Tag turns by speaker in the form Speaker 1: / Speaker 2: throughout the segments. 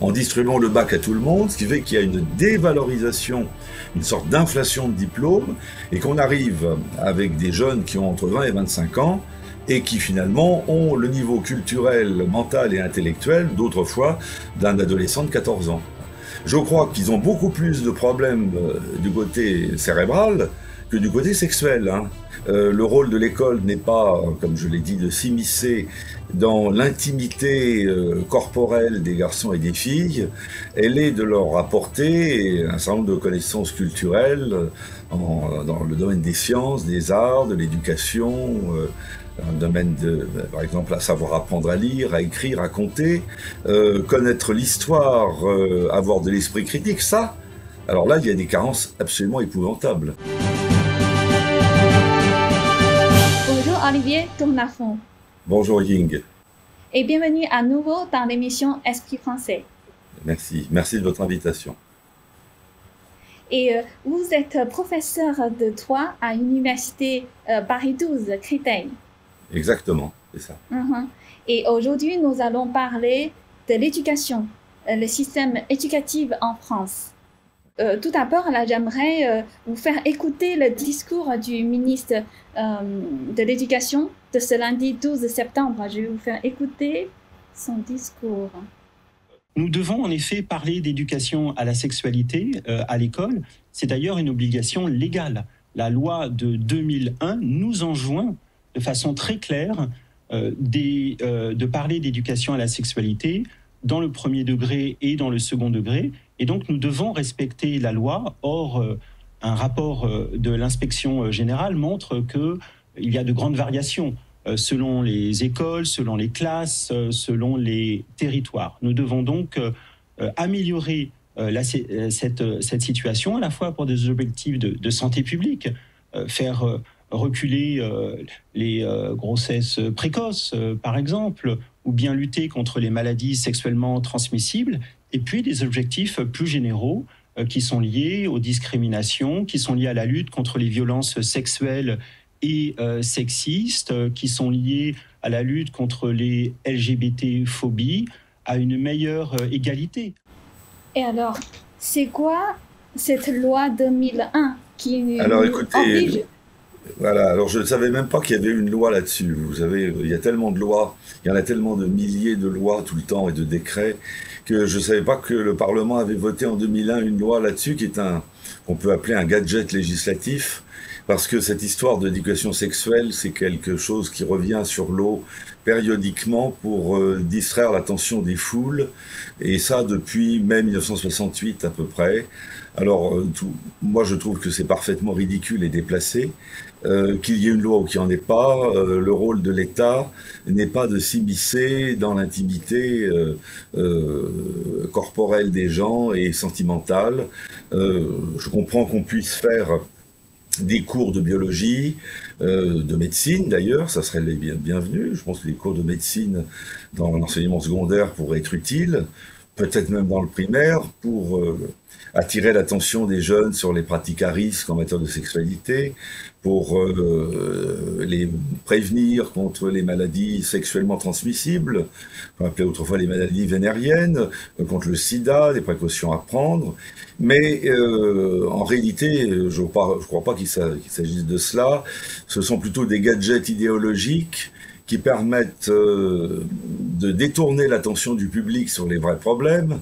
Speaker 1: en distribuant le bac à tout le monde, ce qui fait qu'il y a une dévalorisation, une sorte d'inflation de diplômes, et qu'on arrive avec des jeunes qui ont entre 20 et 25 ans, et qui finalement ont le niveau culturel, mental et intellectuel d'autrefois d'un adolescent de 14 ans. Je crois qu'ils ont beaucoup plus de problèmes du côté cérébral que du côté sexuel. Le rôle de l'école n'est pas, comme je l'ai dit, de s'immiscer dans l'intimité corporelle des garçons et des filles. Elle est de leur apporter un certain nombre de connaissances culturelles dans le domaine des sciences, des arts, de l'éducation, dans le domaine par exemple, à savoir apprendre à lire, à écrire, à compter, connaître l'histoire, avoir de l'esprit critique, ça. Alors là, il y a des carences absolument épouvantables.
Speaker 2: Bonjour Olivier Tournafond.
Speaker 1: Bonjour Ying.
Speaker 2: Et bienvenue à nouveau dans l'émission Esprit français.
Speaker 1: Merci de votre invitation.
Speaker 2: Et vous êtes professeur de droit à l'université Paris 12, Créteil.
Speaker 1: Exactement, c'est ça.
Speaker 2: Et aujourd'hui, nous allons parler de l'éducation, le système éducatif en France. Tout d'abord, là, j'aimerais vous faire écouter le discours du ministre de l'Éducation de ce lundi 12 septembre. Je vais vous faire écouter son discours.
Speaker 3: Nous devons en effet parler d'éducation à la sexualité à l'école. C'est d'ailleurs une obligation légale. La loi de 2001 nous enjoint de façon très claire de parler d'éducation à la sexualité dans le premier degré et dans le second degré. Et donc, nous devons respecter la loi. Or, un rapport de l'inspection générale montre qu'il y a de grandes variations selon les écoles, selon les classes, selon les territoires. Nous devons donc améliorer cette situation, à la fois pour des objectifs de santé publique, faire reculer les grossesses précoces, par exemple, ou bien lutter contre les maladies sexuellement transmissibles, et puis des objectifs plus généraux qui sont liés aux discriminations, qui sont liés à la lutte contre les violences sexuelles et sexistes, qui sont liés à la lutte contre les LGBT-phobies, à une meilleure égalité.
Speaker 2: Et alors, c'est quoi cette loi 2001 qui
Speaker 1: alors, écoutez,
Speaker 2: oblige...
Speaker 1: Voilà, alors je ne savais même pas qu'il y avait une loi là-dessus. Vous savez, il y a tellement de lois, il y en a tellement de milliers de lois tout le temps et de décrets que je ne savais pas que le Parlement avait voté en 2001 une loi là-dessus qui est qu'on peut appeler un gadget législatif, parce que cette histoire d'éducation sexuelle, c'est quelque chose qui revient sur l'eau périodiquement pour distraire l'attention des foules, et ça depuis mai 1968 à peu près. Alors, moi je trouve que c'est parfaitement ridicule et déplacé. Qu'il y ait une loi ou qu'il n'y en ait pas, le rôle de l'État n'est pas de s'immiscer dans l'intimité corporelle des gens et sentimentale. Je comprends qu'on puisse faire des cours de biologie, de médecine d'ailleurs, ça serait les bienvenus. Je pense que les cours de médecine dans l'enseignement secondaire pourraient être utiles, peut-être même dans le primaire, pour attirer l'attention des jeunes sur les pratiques à risque en matière de sexualité, pour les prévenir contre les maladies sexuellement transmissibles, qu'on appelait autrefois les maladies vénériennes, contre le sida, des précautions à prendre. Mais en réalité, je ne crois pas qu'il s'agisse de cela. Ce sont plutôt des gadgets idéologiques qui permettent de détourner l'attention du public sur les vrais problèmes.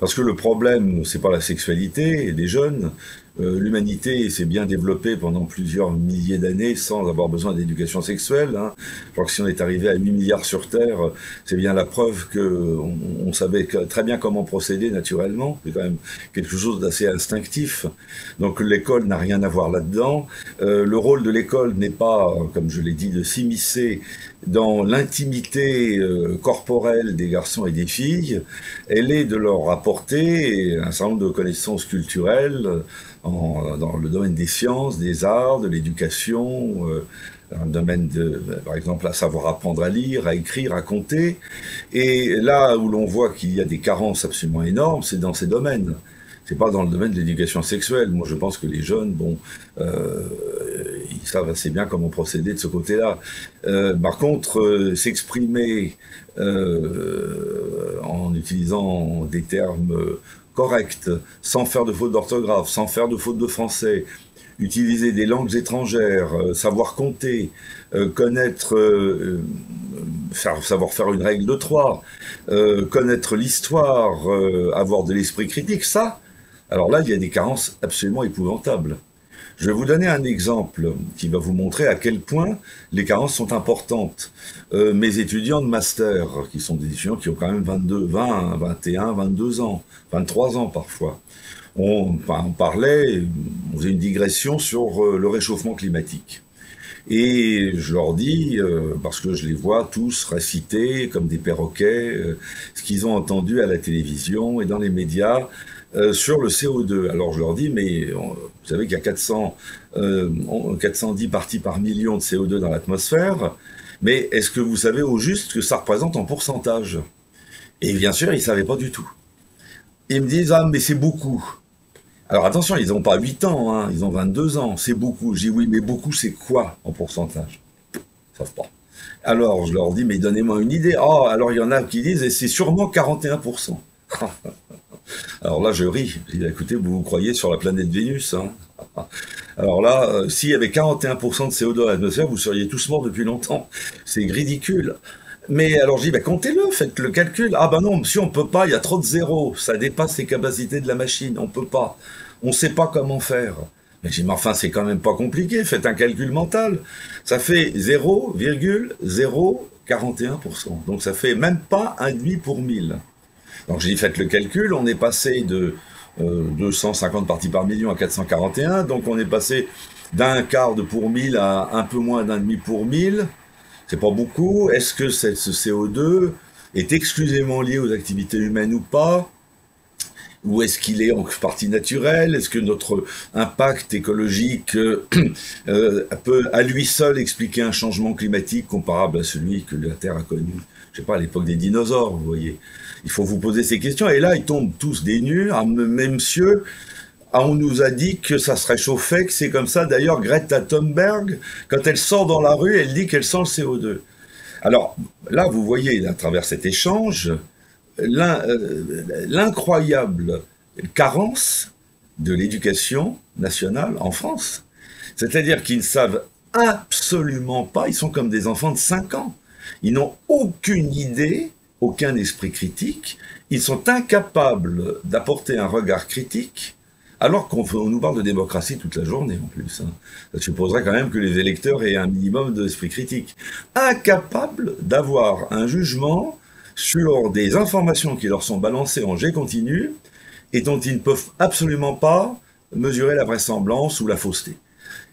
Speaker 1: Parce que le problème, c'est pas la sexualité des jeunes. L'humanité s'est bien développée pendant plusieurs milliers d'années sans avoir besoin d'éducation sexuelle. Je crois que si on est arrivé à 8 milliards sur Terre, c'est bien la preuve qu'on savait très bien comment procéder naturellement. C'est quand même quelque chose d'assez instinctif. Donc l'école n'a rien à voir là-dedans. Le rôle de l'école n'est pas, comme je l'ai dit, de s'immiscer dans l'intimité corporelle des garçons et des filles. Elle est de leur apporter un certain nombre de connaissances culturelles dans le domaine des sciences, des arts, de l'éducation, dans le domaine par exemple, à savoir apprendre à lire, à écrire, à compter. Et là où l'on voit qu'il y a des carences absolument énormes, c'est dans ces domaines. C'est pas dans le domaine de l'éducation sexuelle. Moi, je pense que les jeunes, ils savent assez bien comment procéder de ce côté-là. Par contre, s'exprimer en utilisant des termes corrects, sans faire de faute d'orthographe, sans faire de faute de français, utiliser des langues étrangères, savoir compter, connaître, savoir faire une règle de 3, connaître l'histoire, avoir de l'esprit critique, ça, alors là, il y a des carences absolument épouvantables. Je vais vous donner un exemple qui va vous montrer à quel point les carences sont importantes. Mes étudiants de master, qui sont des étudiants qui ont quand même 22, 20, 21, 22 ans, 23 ans parfois, on parlait, on faisait une digression sur le réchauffement climatique. Et je leur dis, parce que je les vois tous réciter comme des perroquets, ce qu'ils ont entendu à la télévision et dans les médias, sur le CO2. Alors je leur dis, mais vous savez qu'il y a 410 parties par million de CO2 dans l'atmosphère, mais est-ce que vous savez au juste ce que ça représente en pourcentage? Et bien sûr, ils ne savaient pas du tout. Ils me disent, ah mais c'est beaucoup. Alors attention, ils n'ont pas 8 ans, hein, ils ont 22 ans, c'est beaucoup. Je dis, oui, mais beaucoup c'est quoi en pourcentage? Ils ne savent pas. Alors je leur dis, mais donnez-moi une idée. Ah, alors il y en a qui disent, et c'est sûrement 41%. Alors là, je ris. Je dis, écoutez, vous croyez sur la planète Vénus, hein? Alors là, s'il y avait 41% de CO2 dans l'atmosphère, vous seriez tous morts depuis longtemps. C'est ridicule. Mais alors je dis, bah, comptez-le, faites le calcul. Ah ben non, monsieur, on peut pas, il y a trop de zéros. Ça dépasse les capacités de la machine, on peut pas. On sait pas comment faire. Mais je dis, mais enfin, c'est quand même pas compliqué, faites un calcul mental. Ça fait 0,041%. Donc ça fait même pas un demi pour 1000. Donc j'ai dit, faites le calcul, on est passé de 250 parties par million à 441, donc on est passé d'un quart de pour 1000 à un peu moins d'un demi pour 1000. C'est pas beaucoup. Est-ce que ce CO2 est exclusivement lié aux activités humaines ou pas? Ou est-ce qu'il est en partie naturel? Est-ce que notre impact écologique peut à lui seul expliquer un changement climatique comparable à celui que la Terre a connu, je sais pas, à l'époque des dinosaures, vous voyez? Il faut vous poser ces questions. Et là, ils tombent tous des nues. Ah, mais monsieur, on nous a dit que ça se réchauffait, que c'est comme ça. D'ailleurs, Greta Thunberg, quand elle sort dans la rue, elle dit qu'elle sent le CO2. Alors, là, vous voyez, à travers cet échange, l'incroyable carence de l'éducation nationale en France. C'est-à-dire qu'ils ne savent absolument pas, ils sont comme des enfants de 5 ans. Ils n'ont aucune idée, aucun esprit critique, ils sont incapables d'apporter un regard critique, alors qu'on nous parle de démocratie toute la journée en plus. Hein. Ça supposerait quand même que les électeurs aient un minimum d'esprit critique. Incapables d'avoir un jugement sur des informations qui leur sont balancées en jet continu et dont ils ne peuvent absolument pas mesurer la vraisemblance ou la fausseté.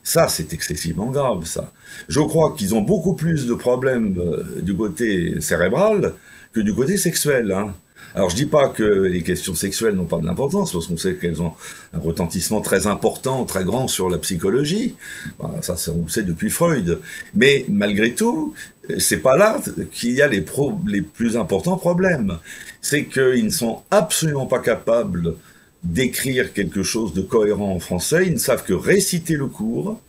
Speaker 1: Ça, c'est excessivement grave, ça. Je crois qu'ils ont beaucoup plus de problèmes du côté cérébral que du côté sexuel. Hein. Alors, je dis pas que les questions sexuelles n'ont pas de l'importance, parce qu'on sait qu'elles ont un retentissement très important, très grand sur la psychologie. Ben, ça, on le sait depuis Freud. Mais malgré tout, c'est pas là qu'il y a les plus importants problèmes. C'est qu'ils ne sont absolument pas capables d'écrire quelque chose de cohérent en français, ils ne savent que réciter le cours,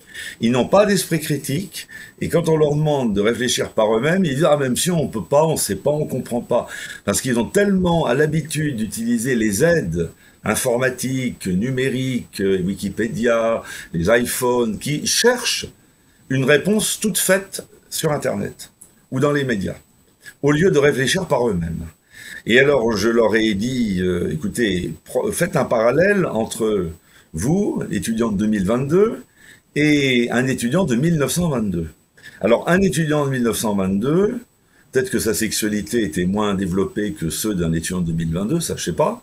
Speaker 1: ils n'ont pas d'esprit critique, et quand on leur demande de réfléchir par eux-mêmes, ils disent « Ah, même si on peut pas, on sait pas, on comprend pas ». Parce qu'ils ont tellement à l'habitude d'utiliser les aides informatiques, numériques, Wikipédia, les iPhones, qui cherchent une réponse toute faite sur Internet ou dans les médias, au lieu de réfléchir par eux-mêmes. Et alors, je leur ai dit, écoutez, faites un parallèle entre vous, étudiant de 2022, et un étudiant de 1922. Alors, un étudiant de 1922, peut-être que sa sexualité était moins développée que ceux d'un étudiant de 2022, ça je sais pas,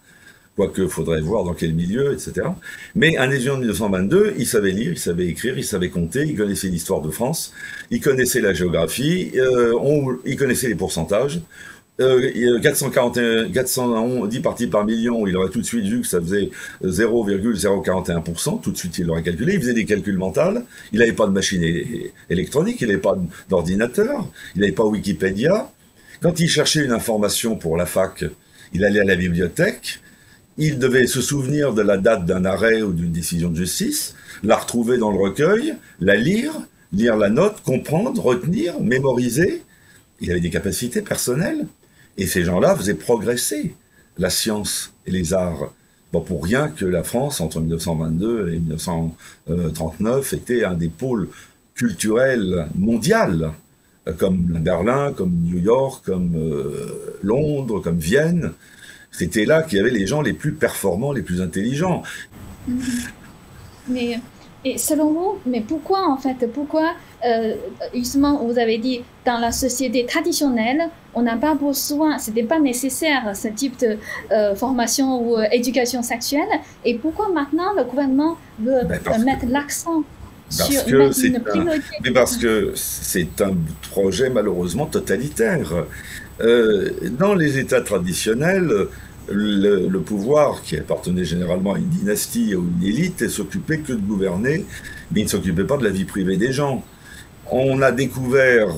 Speaker 1: quoique faudrait voir dans quel milieu, etc. Mais un étudiant de 1922, il savait lire, il savait écrire, il savait compter, il connaissait l'histoire de France, il connaissait la géographie, il connaissait les pourcentages. 410 parties par million, il aurait tout de suite vu que ça faisait 0,041%, tout de suite il l'aurait calculé, il faisait des calculs mentaux, il n'avait pas de machine électronique, il n'avait pas d'ordinateur, il n'avait pas Wikipédia. Quand il cherchait une information pour la fac, il allait à la bibliothèque, il devait se souvenir de la date d'un arrêt ou d'une décision de justice, la retrouver dans le recueil, la lire la note, comprendre, retenir, mémoriser. Il avait des capacités personnelles. Et ces gens-là faisaient progresser la science et les arts. Bon, pour rien que la France, entre 1922 et 1939, était un des pôles culturels mondiaux, comme Berlin, comme New York, comme Londres, comme Vienne. C'était là qu'il y avait les gens les plus performants, les plus intelligents.
Speaker 2: Mais et selon vous, mais pourquoi en fait, justement vous avez dit dans la société traditionnelle, on n'a pas besoin, c'était pas nécessaire ce type de formation ou éducation sexuelle, et pourquoi maintenant le gouvernement veut mettre l'accent sur une priorité?
Speaker 1: Mais parce que c'est un projet malheureusement totalitaire. Dans les États traditionnels, le pouvoir, qui appartenait généralement à une dynastie ou une élite, s'occupait que de gouverner, mais il ne s'occupait pas de la vie privée des gens. On a découvert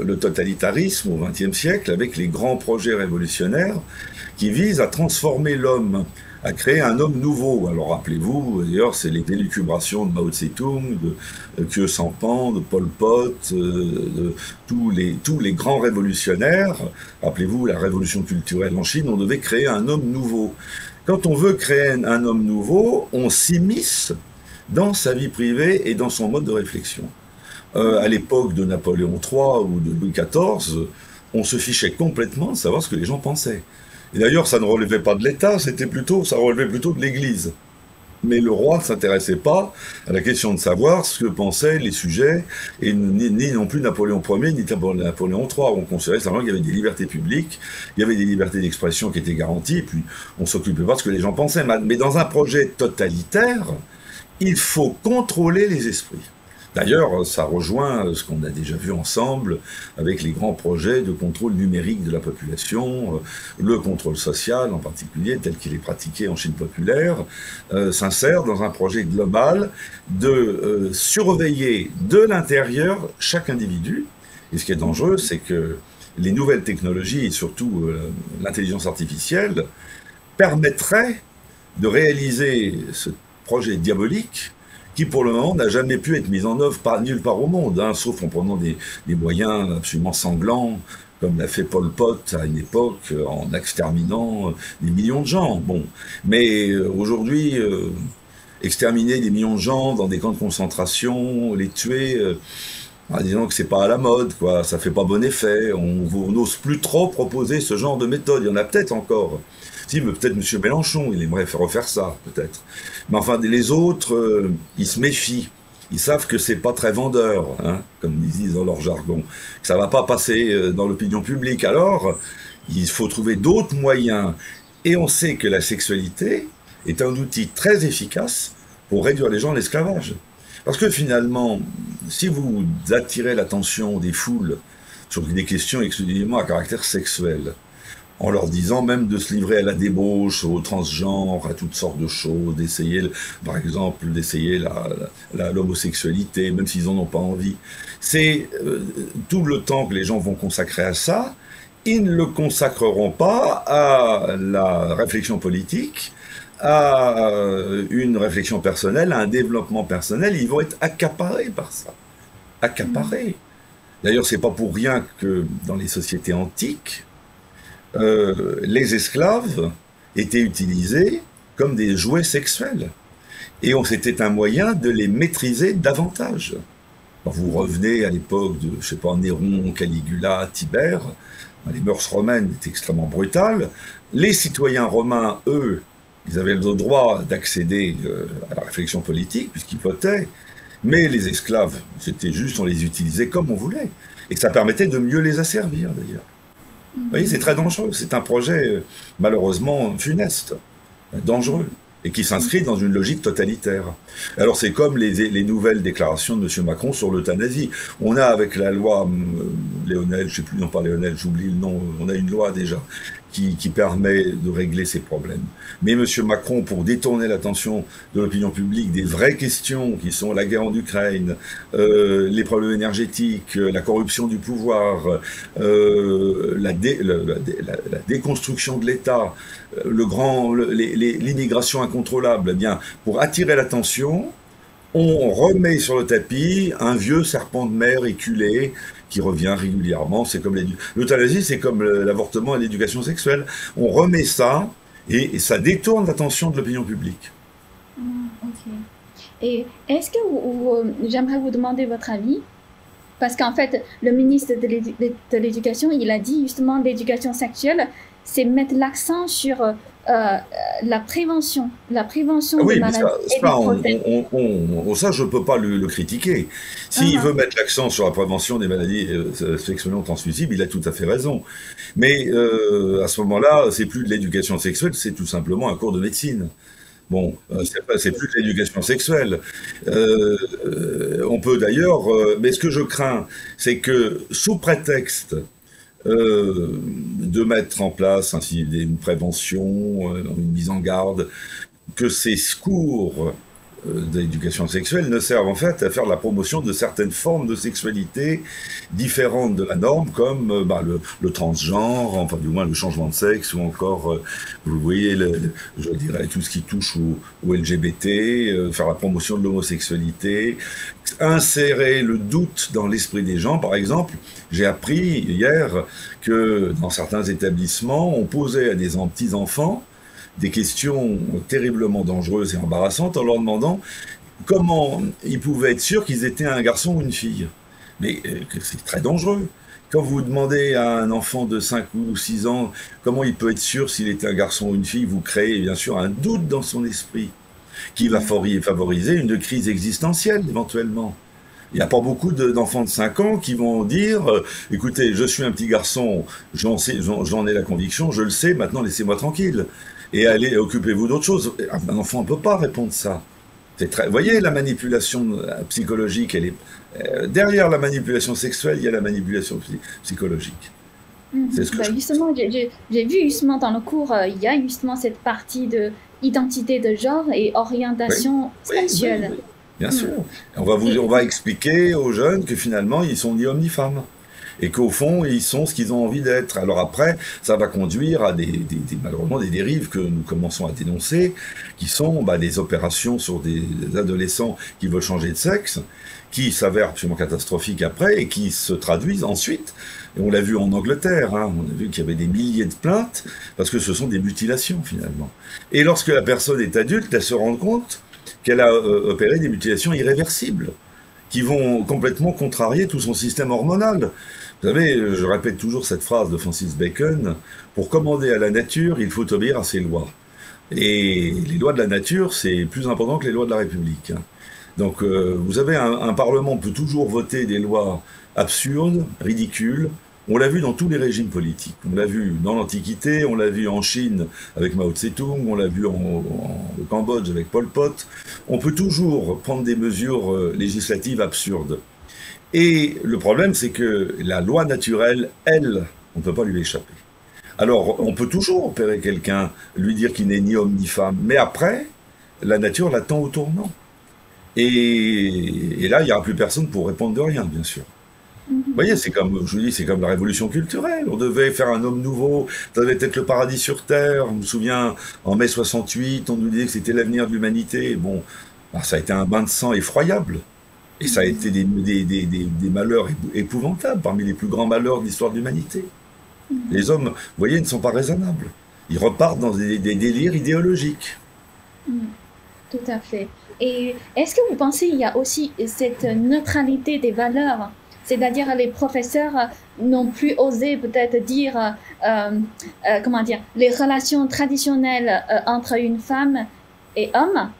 Speaker 1: le totalitarisme au XXe siècle avec les grands projets révolutionnaires qui visent à transformer l'homme, à créer un homme nouveau. Alors rappelez-vous, d'ailleurs, c'est les élucubrations de Mao Tse-tung, de Khieu Sampan, de Pol Pot, de tous les grands révolutionnaires. Rappelez-vous, la révolution culturelle en Chine, on devait créer un homme nouveau. Quand on veut créer un homme nouveau, on s'immisce dans sa vie privée et dans son mode de réflexion. À l'époque de Napoléon III ou de Louis XIV, on se fichait complètement de savoir ce que les gens pensaient. Et d'ailleurs, ça ne relevait pas de l'État, ça relevait plutôt de l'Église. Mais le roi ne s'intéressait pas à la question de savoir ce que pensaient les sujets, et ni non plus Napoléon Ier, ni Napoléon III. On considérait simplement qu'il y avait des libertés publiques, il y avait des libertés d'expression qui étaient garanties, et puis on ne s'occupait pas de ce que les gens pensaient. Mais dans un projet totalitaire, il faut contrôler les esprits. D'ailleurs, ça rejoint ce qu'on a déjà vu ensemble avec les grands projets de contrôle numérique de la population, le contrôle social en particulier, tel qu'il est pratiqué en Chine populaire, s'insère dans un projet global de surveiller de l'intérieur chaque individu. Et ce qui est dangereux, c'est que les nouvelles technologies, et surtout l'intelligence artificielle, permettraient de réaliser ce projet diabolique qui pour le moment n'a jamais pu être mise en œuvre nulle part au monde, hein, sauf en prenant des moyens absolument sanglants, comme l'a fait Pol Pot à une époque, en exterminant des millions de gens. Bon, mais aujourd'hui, exterminer des millions de gens dans des camps de concentration, les tuer, disons que c'est pas à la mode, quoi, ça fait pas bon effet, on n'ose plus trop proposer ce genre de méthode, il y en a peut-être encore. Si, mais peut-être M. Mélenchon, il aimerait refaire ça, peut-être. Mais enfin, les autres, ils se méfient. Ils savent que c'est pas très vendeur, hein, comme ils disent dans leur jargon, que ça va pas passer dans l'opinion publique. Alors, il faut trouver d'autres moyens. Et on sait que la sexualité est un outil très efficace pour réduire les gens à l'esclavage. Parce que finalement, si vous attirez l'attention des foules sur des questions exclusivement à caractère sexuel, en leur disant même de se livrer à la débauche, au transgenre, à toutes sortes de choses, d'essayer, par exemple, d'essayer l'homosexualité, même s'ils n'en ont pas envie. C'est tout le temps que les gens vont consacrer à ça, ils ne le consacreront pas à la réflexion politique, à une réflexion personnelle, à un développement personnel, ils vont être accaparés par ça. Accaparés. D'ailleurs, c'est pas pour rien que dans les sociétés antiques, les esclaves étaient utilisés comme des jouets sexuels. Et c'était un moyen de les maîtriser davantage. Quand vous revenez à l'époque de, je sais pas, Néron, Caligula, Tibère, les mœurs romaines étaient extrêmement brutales. Les citoyens romains, eux, ils avaient le droit d'accéder à la réflexion politique, puisqu'ils votaient. Mais les esclaves, c'était juste, on les utilisait comme on voulait. Et ça permettait de mieux les asservir, d'ailleurs. Vous voyez, c'est très dangereux. C'est un projet, malheureusement, funeste, dangereux, et qui s'inscrit dans une logique totalitaire. Alors, c'est comme les nouvelles déclarations de M. Macron sur l'euthanasie. On a, avec la loi Léonel, je ne sais plus, non pas Léonel, j'oublie le nom, on a une loi déjà, qui permet de régler ces problèmes. Mais M. Macron, pour détourner l'attention de l'opinion publique des vraies questions qui sont la guerre en Ukraine, les problèmes énergétiques, la corruption du pouvoir, la déconstruction de l'État, l'immigration incontrôlable, eh bien, pour attirer l'attention, on remet sur le tapis un vieux serpent de mer éculé qui revient régulièrement. C'est comme l'euthanasie, c'est comme l'avortement et l'éducation sexuelle. On remet ça et ça détourne l'attention de l'opinion publique.
Speaker 2: Ok. Et est-ce que j'aimerais vous demander votre avis, parce qu'en fait, le ministre de l'Éducation, il a dit justement l'éducation sexuelle, c'est mettre l'accent sur la prévention
Speaker 1: Oui,
Speaker 2: des
Speaker 1: mais
Speaker 2: maladies
Speaker 1: ça, je ne peux pas le critiquer. S'il veut mettre l'accent sur la prévention des maladies sexuellement transmissibles, il a tout à fait raison. Mais à ce moment-là, c'est plus de l'éducation sexuelle, c'est tout simplement un cours de médecine. Bon, c'est plus de l'éducation sexuelle. On peut d'ailleurs, mais ce que je crains, c'est que sous prétexte de mettre en place ainsi une prévention, une mise en garde, que ces cours d'éducation sexuelle ne servent en fait à faire la promotion de certaines formes de sexualité différentes de la norme, comme le transgenre, enfin du moins le changement de sexe, ou encore, vous voyez, je dirais tout ce qui touche au LGBT, faire la promotion de l'homosexualité, insérer le doute dans l'esprit des gens. Par exemple, j'ai appris hier que dans certains établissements, on posait à des petits-enfants des questions terriblement dangereuses et embarrassantes en leur demandant comment ils pouvaient être sûrs qu'ils étaient un garçon ou une fille. Mais c'est très dangereux. Quand vous demandez à un enfant de 5 ou 6 ans comment il peut être sûr s'il est un garçon ou une fille, vous créez bien sûr un doute dans son esprit qui va favoriser une crise existentielle éventuellement. Il n'y a pas beaucoup d'enfants de 5 ans qui vont dire écoutez, je suis un petit garçon, j'en ai la conviction, je le sais, maintenant laissez-moi tranquille. Et allez, occupez-vous d'autre chose. Un enfant ne peut pas répondre ça. Vous voyez, la manipulation psychologique, elle est derrière la manipulation sexuelle, il y a la manipulation psychologique.
Speaker 2: C'est ce que justement, j'ai vu justement dans le cours, il y a justement cette partie de identité de genre et orientation sexuelle.
Speaker 1: Oui, bien sûr. On va expliquer aux jeunes que finalement, ils sont ni hommes ni femmes. Et qu'au fond, ils sont ce qu'ils ont envie d'être. Alors après, ça va conduire à malheureusement des dérives que nous commençons à dénoncer, qui sont des opérations sur des adolescents qui veulent changer de sexe, qui s'avèrent absolument catastrophiques après et qui se traduisent ensuite. Et on l'a vu en Angleterre, hein, on a vu qu'il y avait des milliers de plaintes, parce que ce sont des mutilations finalement. Et lorsque la personne est adulte, elle se rend compte qu'elle a opéré des mutilations irréversibles, qui vont complètement contrarier tout son système hormonal. Vous savez, je répète toujours cette phrase de Francis Bacon, pour commander à la nature, il faut obéir à ses lois. Et les lois de la nature, c'est plus important que les lois de la République. Donc, vous avez un Parlement peut toujours voter des lois absurdes, ridicules. On l'a vu dans tous les régimes politiques. On l'a vu dans l'Antiquité, on l'a vu en Chine avec Mao Tse-tung, on l'a vu au Cambodge avec Pol Pot. On peut toujours prendre des mesures législatives absurdes. Et le problème, c'est que la loi naturelle, elle, on ne peut pas lui échapper. Alors, on peut toujours opérer quelqu'un, lui dire qu'il n'est ni homme ni femme, mais après, la nature l'attend au tournant. Et là, il n'y aura plus personne pour répondre de rien, bien sûr. Vous voyez, c'est comme, je vous dis, c'est comme la révolution culturelle. On devait faire un homme nouveau, ça devait être le paradis sur Terre. Je me souviens, en mai 68, on nous disait que c'était l'avenir de l'humanité. Bon, ça a été un bain de sang effroyable. Et ça a été des malheurs épouvantables, parmi les plus grands malheurs de l'histoire de l'humanité. Les hommes, vous voyez, ne sont pas raisonnables. Ils repartent dans des délires idéologiques.
Speaker 2: Tout à fait. Et est-ce que vous pensez qu'il y a aussi cette neutralité des valeurs? C'est-à-dire les professeurs n'ont plus osé peut-être dire, comment dire, les relations traditionnelles entre une femme et homme.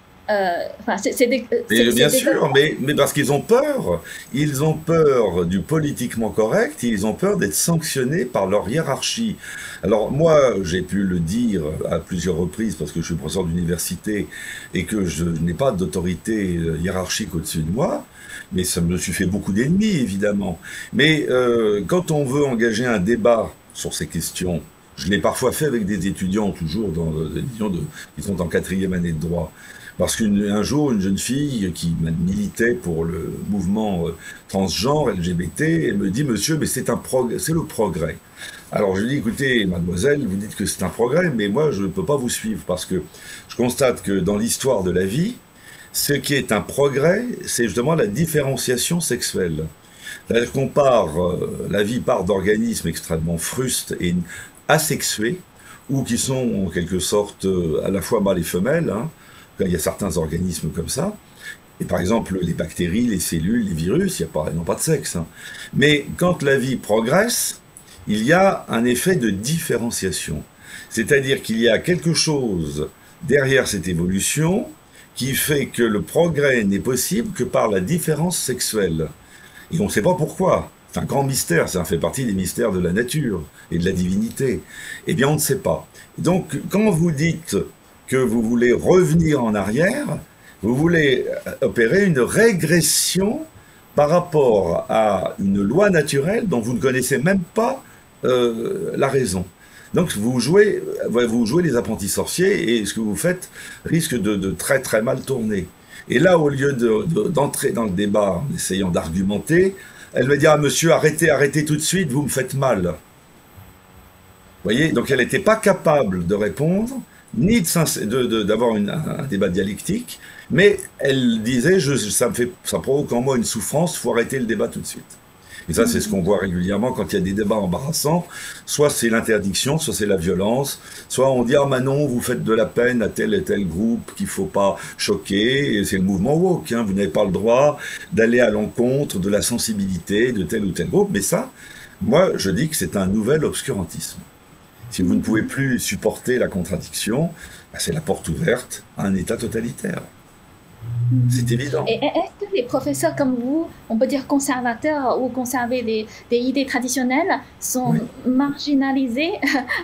Speaker 1: Bien sûr, mais parce qu'ils ont peur. Ils ont peur du politiquement correct, ils ont peur d'être sanctionnés par leur hiérarchie. Alors moi, j'ai pu le dire à plusieurs reprises parce que je suis professeur d'université et que je n'ai pas d'autorité hiérarchique au-dessus de moi, mais ça me suis fait beaucoup d'ennemis, évidemment. Mais quand on veut engager un débat sur ces questions Je l'ai parfois fait avec des étudiants, toujours qui sont en 4e année de droit. Parce qu'un jour, une jeune fille qui militait pour le mouvement transgenre, LGBT, elle me dit « Monsieur, mais c'est le progrès ». Alors je lui dis « Écoutez, mademoiselle, vous dites que c'est un progrès, mais moi je ne peux pas vous suivre parce que je constate que dans l'histoire de la vie, ce qui est un progrès, c'est justement la différenciation sexuelle. C'est-à-dire la vie part d'organismes extrêmement frustes et asexués, ou qui sont en quelque sorte à la fois mâles et femelles, hein. Il y a certains organismes comme ça, et par exemple les bactéries, les cellules, les virus, ils n'ont pas de sexe. Hein. Mais quand la vie progresse, il y a un effet de différenciation. C'est-à-dire qu'il y a quelque chose derrière cette évolution qui fait que le progrès n'est possible que par la différence sexuelle. Et on ne sait pas pourquoi. C'est un grand mystère, ça fait partie des mystères de la nature et de la divinité. Eh bien, on ne sait pas. Donc, quand vous dites que vous voulez revenir en arrière, vous voulez opérer une régression par rapport à une loi naturelle dont vous ne connaissez même pas la raison. Donc vous jouez les apprentis sorciers et ce que vous faites risque de très très mal tourner. Et là, au lieu d'entrer dans le débat en essayant d'argumenter, elle me dit « Ah monsieur, arrêtez tout de suite, vous me faites mal ». Vous voyez, donc elle n'était pas capable de répondre, ni d'avoir un débat dialectique, mais elle disait ça provoque en moi une souffrance, il faut arrêter le débat tout de suite. Et ça, c'est ce qu'on voit régulièrement quand il y a des débats embarrassants. Soit c'est l'interdiction, soit c'est la violence, soit on dit « Ah non, vous faites de la peine à tel et tel groupe qu'il ne faut pas choquer ». Et c'est le mouvement woke, hein. Vous n'avez pas le droit d'aller à l'encontre de la sensibilité de tel ou tel groupe. Mais ça, moi, je dis que c'est un nouvel obscurantisme. Si vous ne pouvez plus supporter la contradiction, c'est la porte ouverte à un État totalitaire. C'est évident.
Speaker 2: Et est-ce que les professeurs comme vous, on peut dire conservateurs ou conserver des idées traditionnelles, sont marginalisés?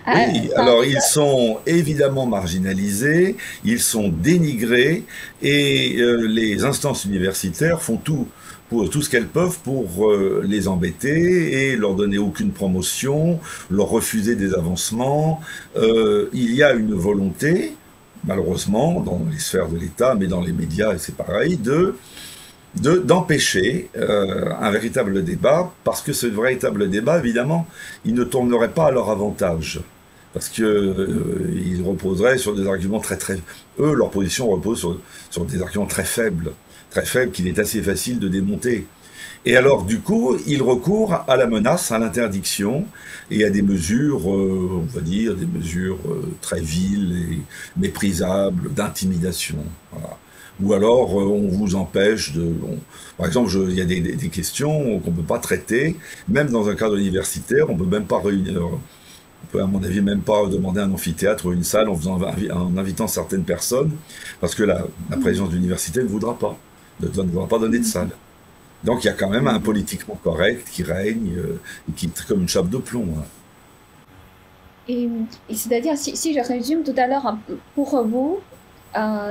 Speaker 1: Oui, alors ils sont évidemment marginalisés, ils sont dénigrés, et les instances universitaires font tout ce qu'elles peuvent pour les embêter et leur donner aucune promotion, leur refuser des avancements. Il y a une volonté, malheureusement, dans les sphères de l'État, mais dans les médias, et c'est pareil, d'empêcher un véritable débat, parce que ce véritable débat, évidemment, il ne tournerait pas à leur avantage. Parce qu'ils reposeraient sur des arguments Eux, leur position repose sur des arguments très faibles qu'il est assez facile de démonter. Et alors, du coup, ils recourent à la menace, à l'interdiction, et à des mesures, on va dire, des mesures très viles et méprisables, d'intimidation. Voilà. Ou alors, on vous empêche de... par exemple, il y a des questions qu'on ne peut pas traiter, même dans un cadre universitaire, on ne peut même pas réunir... On peut, à mon avis, même pas demander un amphithéâtre ou une salle en invitant certaines personnes, parce que la présidence de l'université ne voudra pas donner de salle. Donc il y a quand même un politiquement correct qui règne, et qui est comme une chape de plomb. Hein.
Speaker 2: Et c'est-à-dire, si je résume tout à l'heure, pour vous,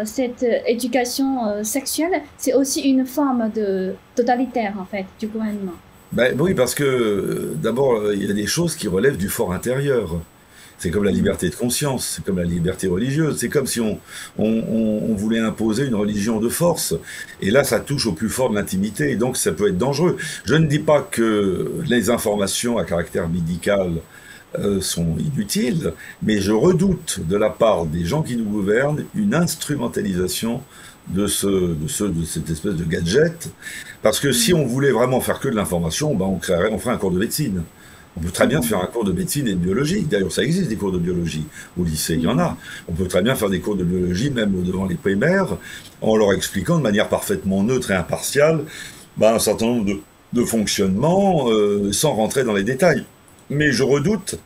Speaker 2: cette éducation sexuelle, c'est aussi une forme de totalitaire, en fait, du gouvernement.
Speaker 1: Ben, oui, parce que d'abord, il y a des choses qui relèvent du fort intérieur. C'est comme la liberté de conscience, c'est comme la liberté religieuse, c'est comme si on voulait imposer une religion de force. Et là, ça touche au plus fort de l'intimité, et donc ça peut être dangereux. Je ne dis pas que les informations à caractère médical sont inutiles, mais je redoute de la part des gens qui nous gouvernent une instrumentalisation de cette espèce de gadget, parce que si on voulait vraiment faire que de l'information, ben on ferait un cours de médecine. On peut très bien faire un cours de médecine et de biologie. D'ailleurs, ça existe des cours de biologie. Au lycée, il y en a. On peut très bien faire des cours de biologie, même devant les primaires, en leur expliquant de manière parfaitement neutre et impartiale un certain nombre de fonctionnements, sans rentrer dans les détails. Mais je redoute,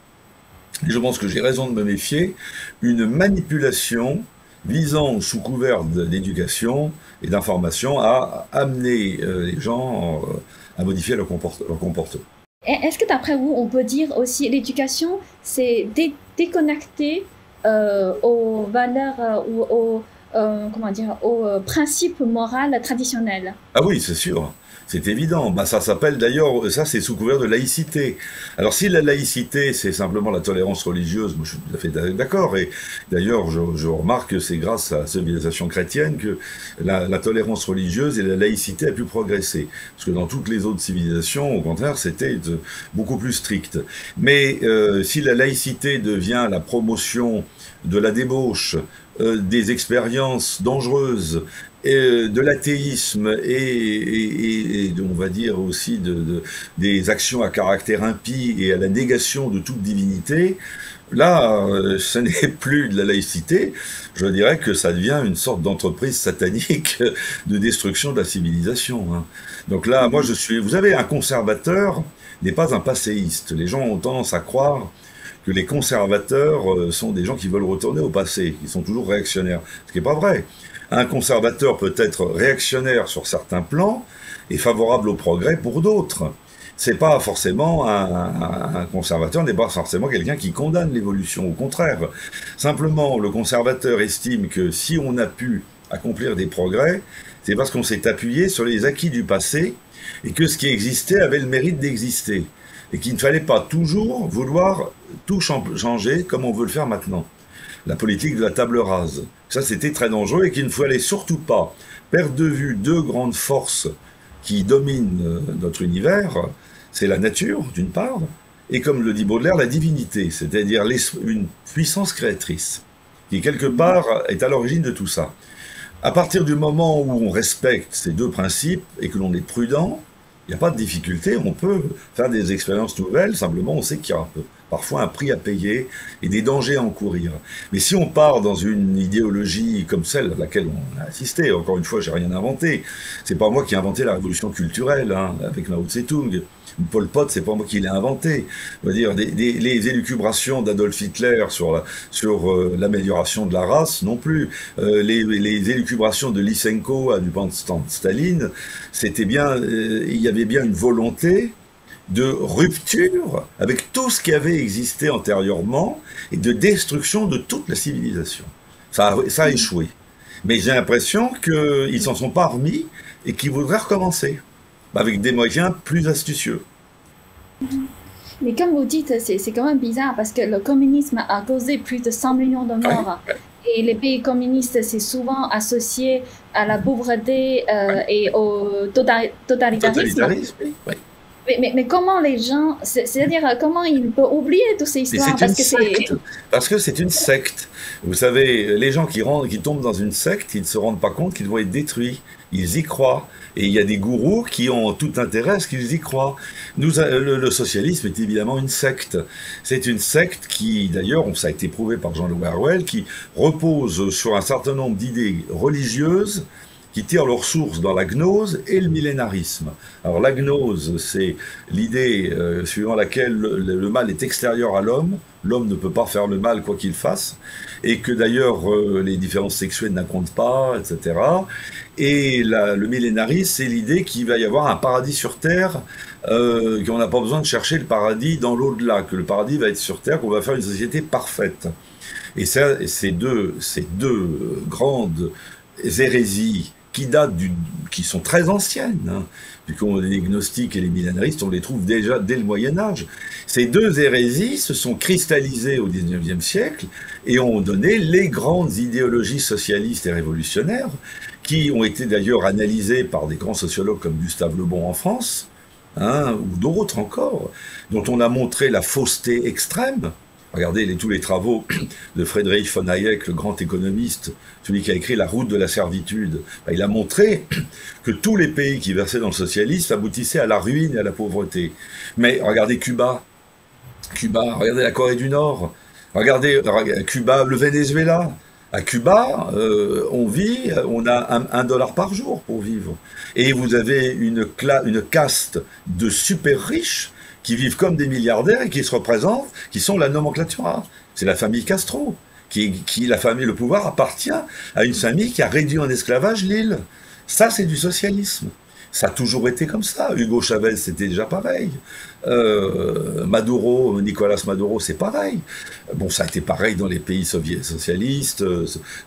Speaker 1: et je pense que j'ai raison de me méfier, une manipulation visant, sous couvert d'éducation et d'information, à amener les gens à modifier leur comportement.
Speaker 2: Est-ce que d'après vous, on peut dire aussi l'éducation, c'est déconnecter aux valeurs ou comment dire, aux principes moraux traditionnels.
Speaker 1: Ah oui, c'est sûr. C'est évident. Bah, ça s'appelle d'ailleurs, ça c'est sous couvert de laïcité. Alors si la laïcité c'est simplement la tolérance religieuse, moi je suis tout à fait d'accord. Et d'ailleurs je remarque que c'est grâce à la civilisation chrétienne que la tolérance religieuse et la laïcité a pu progresser. Parce que dans toutes les autres civilisations, au contraire, c'était beaucoup plus strict. Mais si la laïcité devient la promotion de la débauche, des expériences dangereuses, de l'athéisme et on va dire aussi des actions à caractère impie et à la négation de toute divinité, là, ce n'est plus de la laïcité, je dirais que ça devient une sorte d'entreprise satanique de destruction de la civilisation. Hein. Donc là, moi je suis... Vous savez, un conservateur n'est pas un passéiste. Les gens ont tendance à croire que les conservateurs sont des gens qui veulent retourner au passé, qui sont toujours réactionnaires, ce qui n'est pas vrai. Un conservateur peut être réactionnaire sur certains plans et favorable au progrès pour d'autres. C'est pas forcément un conservateur n'est pas forcément quelqu'un qui condamne l'évolution, au contraire. Simplement, le conservateur estime que si on a pu accomplir des progrès, c'est parce qu'on s'est appuyé sur les acquis du passé et que ce qui existait avait le mérite d'exister et qu'il ne fallait pas toujours vouloir tout changer comme on veut le faire maintenant. La politique de la table rase. Ça, c'était très dangereux et qu'il ne fallait surtout pas perdre de vue deux grandes forces qui dominent notre univers. C'est la nature, d'une part, et comme le dit Baudelaire, la divinité, c'est-à-dire une puissance créatrice, qui quelque part est à l'origine de tout ça. À partir du moment où on respecte ces deux principes et que l'on est prudent, il n'y a pas de difficulté, on peut faire des expériences nouvelles, simplement on sait qu'il y a parfois un prix à payer et des dangers à encourir. Mais si on part dans une idéologie comme celle à laquelle on a assisté, encore une fois, j'ai rien inventé, c'est pas moi qui ai inventé la révolution culturelle, hein, avec Mao Tse-tung, Pol Pot, c'est pas moi qui l'ai inventé. On va dire, les élucubrations d'Adolf Hitler sur l'amélioration de la race, non plus. Les élucubrations de Lysenko du temps de Staline, c'était bien, il y avait bien une volonté de rupture avec tout ce qui avait existé antérieurement et de destruction de toute la civilisation. Ça a échoué. Mais j'ai l'impression qu'ils s'en sont pas remis et qu'ils voudraient recommencer avec des moyens plus astucieux.
Speaker 2: Mais comme vous dites, c'est quand même bizarre parce que le communisme a causé plus de 100 millions de morts.
Speaker 1: Ouais.
Speaker 2: Et les pays communistes, c'est souvent associé à la pauvreté et au totalitarisme.
Speaker 1: Oui.
Speaker 2: Mais comment les gens, c'est-à-dire comment ils peuvent oublier toutes ces histoires
Speaker 1: parce que c'est une secte. Vous savez, les gens qui tombent dans une secte, ils ne se rendent pas compte qu'ils vont être détruits. Ils y croient. Et il y a des gourous qui ont tout intérêt à ce qu'ils y croient. Le socialisme est évidemment une secte. C'est une secte qui, d'ailleurs, ça a été prouvé par Jean-Louis Harwell, qui repose sur un certain nombre d'idées religieuses qui tirent leur source dans la gnose et le millénarisme. Alors la gnose, c'est l'idée suivant laquelle le mal est extérieur à l'homme, l'homme ne peut pas faire le mal quoi qu'il fasse, et que d'ailleurs les différences sexuelles n'incomptent pas, etc. Et le millénarisme, c'est l'idée qu'il va y avoir un paradis sur Terre, qu'on n'a pas besoin de chercher le paradis dans l'au-delà, que le paradis va être sur Terre, qu'on va faire une société parfaite. Et ça, ces deux grandes hérésies qui sont très anciennes, hein, puisqu'on les gnostiques et les millénaristes, on les trouve déjà dès le Moyen-Âge. Ces deux hérésies se sont cristallisées au XIXe siècle et ont donné les grandes idéologies socialistes et révolutionnaires, qui ont été d'ailleurs analysées par des grands sociologues comme Gustave Le Bon en France, hein, ou d'autres encore, dont on a montré la fausseté extrême. Regardez tous les travaux de Friedrich von Hayek, le grand économiste, celui qui a écrit La route de la servitude. Il a montré que tous les pays qui versaient dans le socialisme aboutissaient à la ruine et à la pauvreté. Mais regardez Cuba, regardez la Corée du Nord, regardez Cuba, le Venezuela. À Cuba, on a $1 par jour pour vivre. Et vous avez une caste de super riches qui vivent comme des milliardaires et qui se représentent, qui sont la nomenclatura. C'est la famille Castro, le pouvoir appartient à une famille qui a réduit en esclavage l'île. Ça, c'est du socialisme. Ça a toujours été comme ça. Hugo Chavez, c'était déjà pareil. Maduro, Nicolas Maduro, c'est pareil. Bon, ça a été pareil dans les pays socialistes,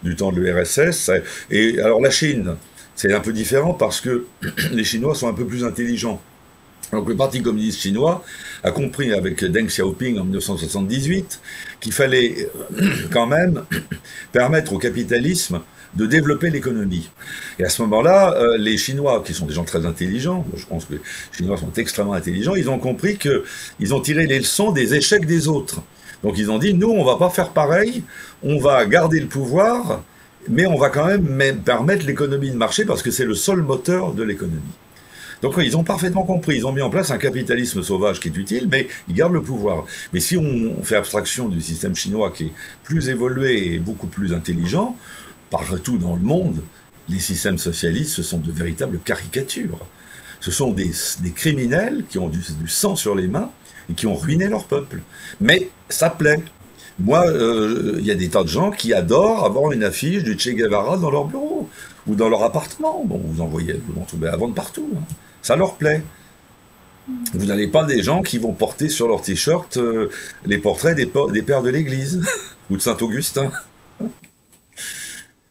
Speaker 1: du temps de l'URSS. Et alors la Chine, c'est un peu différent parce que les Chinois sont un peu plus intelligents. Donc le Parti communiste chinois a compris avec Deng Xiaoping en 1978 qu'il fallait quand même permettre au capitalisme de développer l'économie. Et à ce moment-là, les Chinois, qui sont des gens très intelligents, je pense que les Chinois sont extrêmement intelligents, ils ont compris qu'ils ont tiré les leçons des échecs des autres. Donc ils ont dit, nous, on va pas faire pareil, on va garder le pouvoir, mais on va quand même permettre l'économie de marcher parce que c'est le seul moteur de l'économie. Donc ils ont parfaitement compris, ils ont mis en place un capitalisme sauvage qui est utile, mais ils gardent le pouvoir. Mais si on fait abstraction du système chinois qui est plus évolué et beaucoup plus intelligent, partout dans le monde, les systèmes socialistes, ce sont de véritables caricatures. Ce sont des criminels qui ont du sang sur les mains et qui ont ruiné leur peuple. Mais ça plaît. Moi, il y a des tas de gens qui adorent avoir une affiche du Che Guevara dans leur bureau ou dans leur appartement. Bon, vous en trouvez à vendre partout. Hein. Ça leur plaît. Vous n'avez pas des gens qui vont porter sur leur t-shirt les portraits des pères de l'Église ou de Saint-Augustin.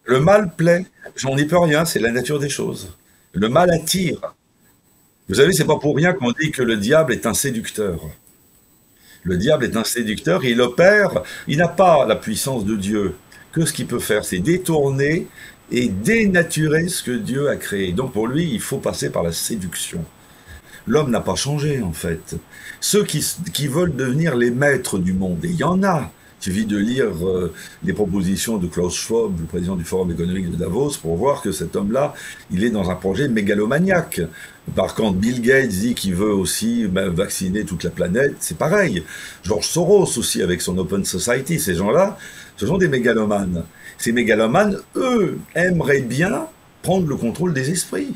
Speaker 1: Le mal plaît. J'en n'y peux rien, c'est la nature des choses. Le mal attire. Vous savez, c'est pas pour rien qu'on dit que le diable est un séducteur. Le diable est un séducteur, il opère, il n'a pas la puissance de Dieu. Que ce qu'il peut faire, c'est détourner et dénaturer ce que Dieu a créé. Donc pour lui, il faut passer par la séduction. L'homme n'a pas changé, en fait. Ceux qui veulent devenir les maîtres du monde, et il y en a. Il suffit de lire les propositions de Klaus Schwab, le président du Forum économique de Davos, pour voir que cet homme-là, il est dans un projet mégalomaniaque. Par contre, Bill Gates dit qu'il veut aussi vacciner toute la planète, c'est pareil. George Soros aussi, avec son Open Society, ces gens-là, ce sont des mégalomanes. Ces mégalomanes, eux, aimeraient bien prendre le contrôle des esprits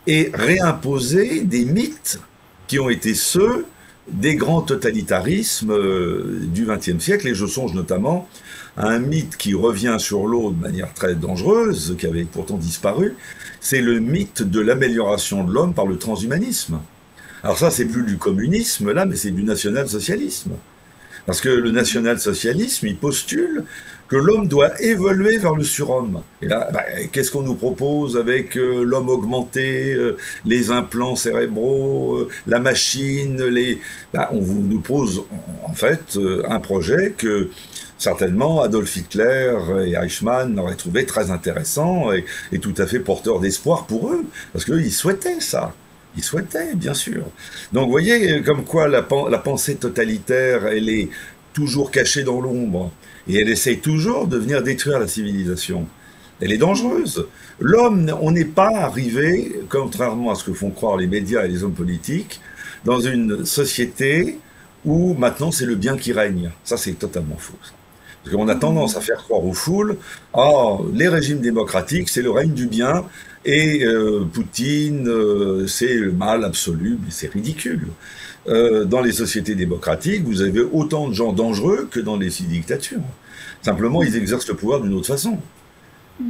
Speaker 1: et réimposer des mythes qui ont été ceux des grands totalitarismes du XXe siècle, et je songe notamment à un mythe qui revient sur l'eau de manière très dangereuse, qui avait pourtant disparu, c'est le mythe de l'amélioration de l'homme par le transhumanisme. Alors ça, c'est plus du communisme, là, mais c'est du national-socialisme. Parce que le national-socialisme, il postule que l'homme doit évoluer vers le surhomme. Et là, qu'est-ce qu'on nous propose avec l'homme augmenté, les implants cérébraux, la machine, on nous pose en fait un projet que certainement Adolf Hitler et Eichmann auraient trouvé très intéressant et tout à fait porteur d'espoir pour eux, parce qu'eux, ils souhaitaient ça. Ils souhaitaient, bien sûr. Donc, vous voyez, comme quoi la pensée totalitaire, elle est toujours cachée dans l'ombre, et elle essaye toujours de venir détruire la civilisation. Elle est dangereuse. L'homme, on n'est pas arrivé, contrairement à ce que font croire les médias et les hommes politiques, dans une société où maintenant c'est le bien qui règne. Ça, c'est totalement faux. Parce qu'on a tendance à faire croire aux foules, les régimes démocratiques, c'est le règne du bien, et Poutine, c'est le mal absolu, mais c'est ridicule. Dans les sociétés démocratiques, vous avez autant de gens dangereux que dans les dictatures. Simplement, ils exercent le pouvoir d'une autre façon.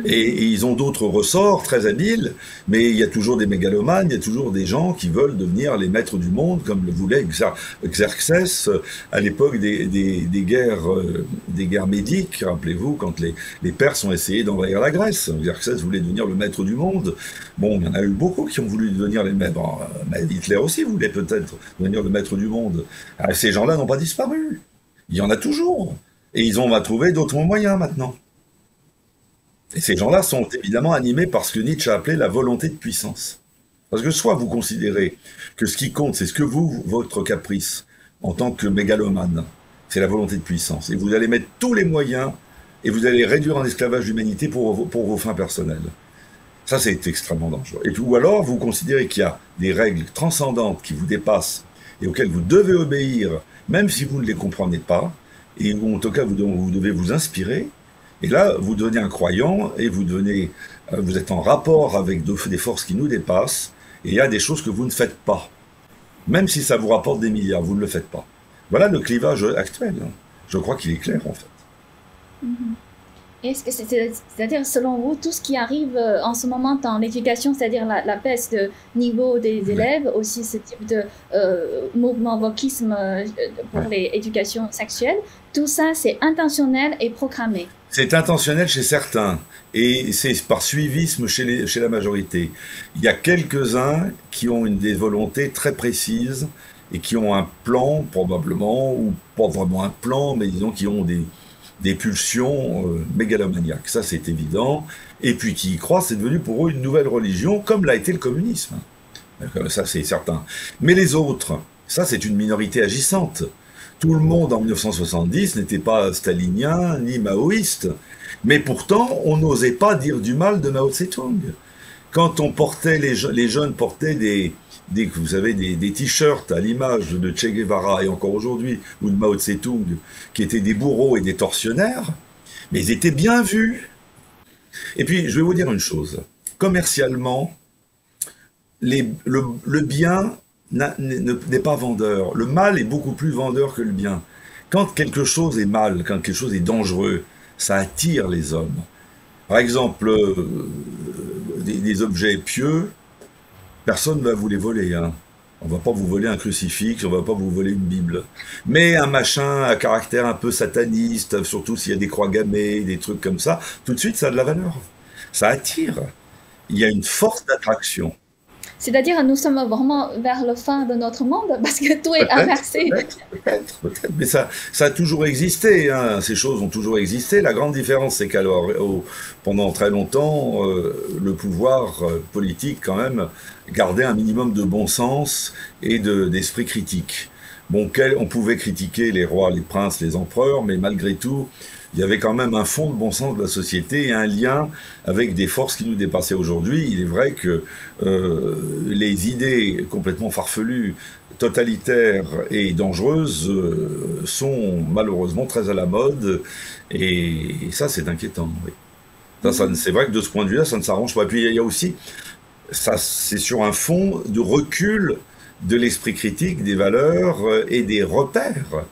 Speaker 1: Et ils ont d'autres ressorts très habiles, mais il y a toujours des mégalomanes, il y a toujours des gens qui veulent devenir les maîtres du monde, comme le voulait Xerxès à l'époque des guerres médiques. Rappelez-vous, quand les Perses ont essayé d'envahir la Grèce, Xerxès voulait devenir le maître du monde. Bon, il y en a eu beaucoup qui ont voulu devenir les maîtres. Hitler aussi voulait peut-être devenir le maître du monde. Alors, ces gens-là n'ont pas disparu. Il y en a toujours. Et on va trouver d'autres moyens maintenant. Et ces gens-là sont évidemment animés par ce que Nietzsche a appelé la volonté de puissance. Parce que soit vous considérez que ce qui compte, c'est ce que votre caprice, en tant que mégalomane, c'est la volonté de puissance. Et vous allez mettre tous les moyens et vous allez réduire en esclavage l'humanité pour vos fins personnelles. Ça, c'est extrêmement dangereux. Ou alors, vous considérez qu'il y a des règles transcendantes qui vous dépassent et auxquelles vous devez obéir, même si vous ne les comprenez pas, et en tout cas, vous devez vous inspirer. Et là, vous devenez un croyant et vous êtes en rapport avec des forces qui nous dépassent, et il y a des choses que vous ne faites pas. Même si ça vous rapporte des milliards, vous ne le faites pas. Voilà le clivage actuel. Je crois qu'il est clair, en fait.
Speaker 2: Est-ce que c'est-à-dire, selon vous, tout ce qui arrive en ce moment dans l'éducation, c'est-à-dire la baisse de niveau des élèves, aussi ce type de mouvement wokisme pour les éducations sexuelles, tout ça, c'est intentionnel et programmé.
Speaker 1: C'est intentionnel chez certains et c'est par suivisme chez la majorité. Il y a quelques-uns qui ont des volontés très précises et qui ont un plan, probablement, ou pas vraiment un plan, mais disons qui ont des pulsions mégalomaniaques, ça c'est évident, et puis qui y croient, c'est devenu pour eux une nouvelle religion, comme l'a été le communisme. Ça c'est certain. Mais les autres, ça c'est une minorité agissante. Tout le monde en 1970 n'était pas stalinien ni maoïste, mais pourtant on n'osait pas dire du mal de Mao Tse-tung. Quand on portait, les jeunes portaient vous savez, des t-shirts à l'image de Che Guevara et encore aujourd'hui, ou de Mao Tse-tung, qui étaient des bourreaux et des tortionnaires, mais ils étaient bien vus. Et puis, je vais vous dire une chose. Commercialement, le bien n'est pas vendeur. Le mal est beaucoup plus vendeur que le bien. Quand quelque chose est mal, quand quelque chose est dangereux, ça attire les hommes. Par exemple, des objets pieux, personne ne va vous les voler. Hein. On ne va pas vous voler un crucifix, on ne va pas vous voler une Bible. Mais un machin à caractère un peu sataniste, surtout s'il y a des croix gammées, des trucs comme ça, tout de suite ça a de la valeur. Ça attire. Il y a une force d'attraction.
Speaker 2: C'est-à-dire, nous sommes vraiment vers le fin de notre monde, parce que tout est inversé.
Speaker 1: Peut-être. Mais ça a toujours existé, hein. Ces choses ont toujours existé. La grande différence, c'est qu'alors, pendant très longtemps, le pouvoir politique, quand même, gardait un minimum de bon sens et d'esprit critique. Bon, on pouvait critiquer les rois, les princes, les empereurs, mais malgré tout, il y avait quand même un fond de bon sens de la société et un lien avec des forces qui nous dépassaient aujourd'hui. Il est vrai que les idées complètement farfelues, totalitaires et dangereuses sont malheureusement très à la mode et ça c'est inquiétant. Oui. C'est vrai que de ce point de vue-là, ça ne s'arrange pas. Et puis il y a aussi, c'est sur un fond de recul de l'esprit critique, des valeurs et des repères.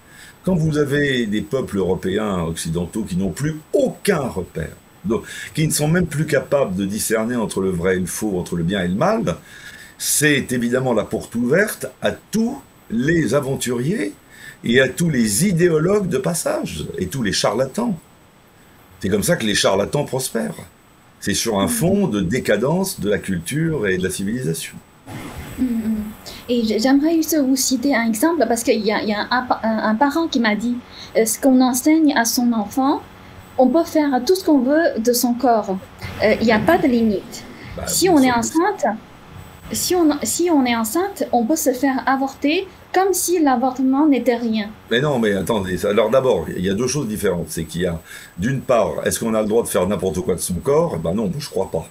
Speaker 1: Quand vous avez des peuples européens occidentaux qui n'ont plus aucun repère, donc, qui ne sont même plus capables de discerner entre le vrai et le faux, entre le bien et le mal, c'est évidemment la porte ouverte à tous les aventuriers et à tous les idéologues de passage et tous les charlatans. C'est comme ça que les charlatans prospèrent. C'est sur un fond de décadence de la culture et de la civilisation.
Speaker 2: Et j'aimerais juste vous citer un exemple, parce qu'il y a un parent qui m'a dit ce qu'on enseigne à son enfant, on peut faire tout ce qu'on veut de son corps. Il n'y a pas de limite. Si on est enceinte, si on est enceinte, on peut se faire avorter comme si l'avortement n'était rien.
Speaker 1: Mais non, mais attendez, alors d'abord, il y a deux choses différentes. C'est qu'il y a, d'une part, est-ce qu'on a le droit de faire n'importe quoi de son corps? Ben non, je crois pas.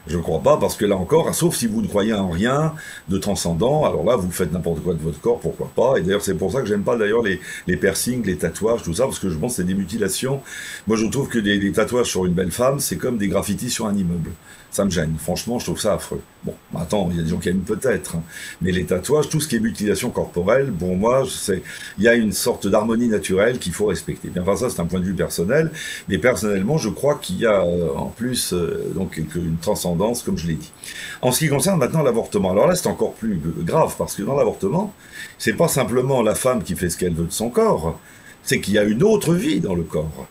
Speaker 1: Je ne crois pas, parce que là encore, sauf si vous ne croyez en rien de transcendant, alors là, vous faites n'importe quoi de votre corps, pourquoi pas. Et d'ailleurs, c'est pour ça que j'aime pas d'ailleurs les piercings, les tatouages, tout ça, parce que je pense que c'est des mutilations. Moi, je trouve que des tatouages sur une belle femme, c'est comme des graffitis sur un immeuble. Ça me gêne. Franchement, je trouve ça affreux. Bon, attends, il y a des gens qui aiment peut-être. Hein. Mais les tatouages, tout ce qui est mutilation corporelle, pour moi, il y a une sorte d'harmonie naturelle qu'il faut respecter. Bien, enfin, ça, c'est un point de vue personnel. Mais personnellement, je crois qu'il y a en plus donc une transcendance, comme je l'ai dit. En ce qui concerne maintenant l'avortement, alors là, c'est encore plus grave, parce que dans l'avortement, c'est pas simplement la femme qui fait ce qu'elle veut de son corps, c'est qu'il y a une autre vie dans le corps.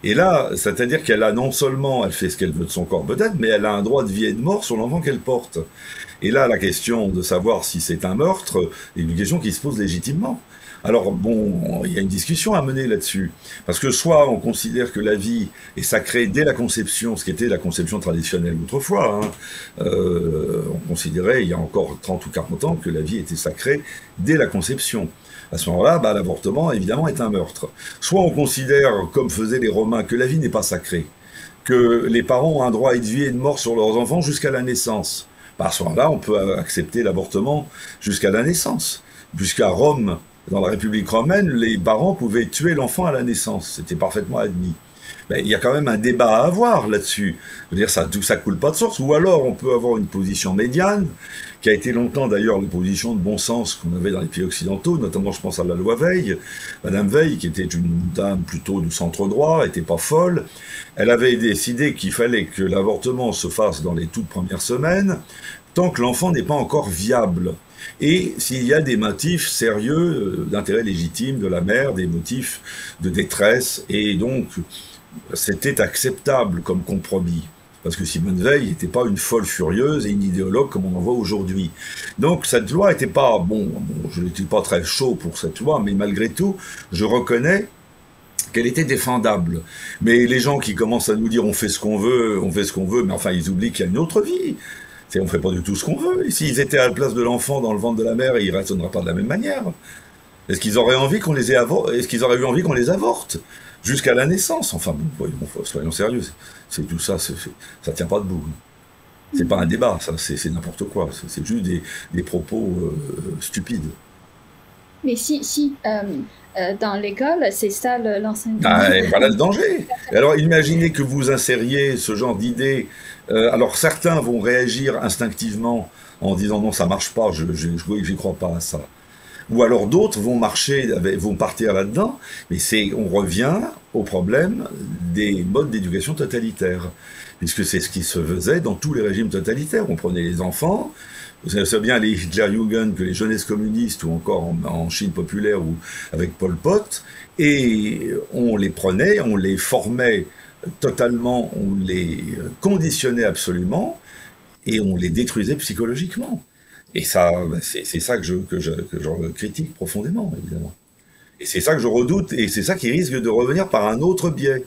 Speaker 1: Et là, c'est-à-dire qu'elle a non seulement, elle fait ce qu'elle veut de son corps peut-être, mais elle a un droit de vie et de mort sur l'enfant qu'elle porte. Et là, la question de savoir si c'est un meurtre est une question qui se pose légitimement. Alors bon, il y a une discussion à mener là-dessus. Parce que soit on considère que la vie est sacrée dès la conception, ce qui était la conception traditionnelle autrefois. Hein. On considérait, il y a encore 30 ou 40 ans, que la vie était sacrée dès la conception. À ce moment-là, l'avortement, évidemment, est un meurtre. Soit on considère, comme faisaient les Romains, que la vie n'est pas sacrée, que les parents ont un droit de vie et de mort sur leurs enfants jusqu'à la naissance. À ce moment-là, on peut accepter l'avortement jusqu'à la naissance. Puisqu'à Rome, dans la République romaine, les parents pouvaient tuer l'enfant à la naissance. C'était parfaitement admis. Ben, il y a quand même un débat à avoir là-dessus. Je veux dire, ça coule pas de source. Ou alors, on peut avoir une position médiane, qui a été longtemps d'ailleurs la position de bon sens qu'on avait dans les pays occidentaux, notamment je pense à la loi Veil. Madame Veil, qui était une dame plutôt du centre droit, était pas folle. Elle avait décidé qu'il fallait que l'avortement se fasse dans les toutes premières semaines, tant que l'enfant n'est pas encore viable. Et s'il y a des motifs sérieux d'intérêt légitime de la mère, des motifs de détresse, et donc c'était acceptable comme compromis. Parce que Simone Veil n'était pas une folle furieuse et une idéologue comme on en voit aujourd'hui. Donc cette loi n'était pas... Bon, je n'étais pas très chaud pour cette loi, mais malgré tout, je reconnais qu'elle était défendable. Mais les gens qui commencent à nous dire on fait ce qu'on veut, mais enfin ils oublient qu'il y a une autre vie. On ne fait pas du tout ce qu'on veut. Et s'ils étaient à la place de l'enfant dans le ventre de la mère, ils ne raisonneraient pas de la même manière. Est-ce qu'ils auraient envie qu'on les Est-ce qu'ils auraient eu envie qu'on les avorte jusqu'à la naissance? Enfin, bon, soyons sérieux. C'est tout ça, ça tient pas debout. C'est pas un débat, ça, c'est n'importe quoi. C'est juste des propos stupides.
Speaker 2: Mais si dans l'école, c'est ça l'enseignement.
Speaker 1: Ah, et voilà le danger. Et alors, imaginez que vous insériez ce genre d'idées. Alors, certains vont réagir instinctivement en disant non, ça marche pas, j'y crois pas à ça. Ou alors d'autres vont vont partir là-dedans, mais on revient au problème des modes d'éducation totalitaires, puisque c'est ce qui se faisait dans tous les régimes totalitaires. On prenait les enfants, vous savez bien les Hitlerjugend, que les jeunesses communistes, ou encore en Chine populaire, ou avec Pol Pot, et on les prenait, on les formait totalement, on les conditionnait absolument, et on les détruisait psychologiquement. Et ça, c'est ça que je critique profondément, évidemment. Et c'est ça que je redoute, et c'est ça qui risque de revenir par un autre biais,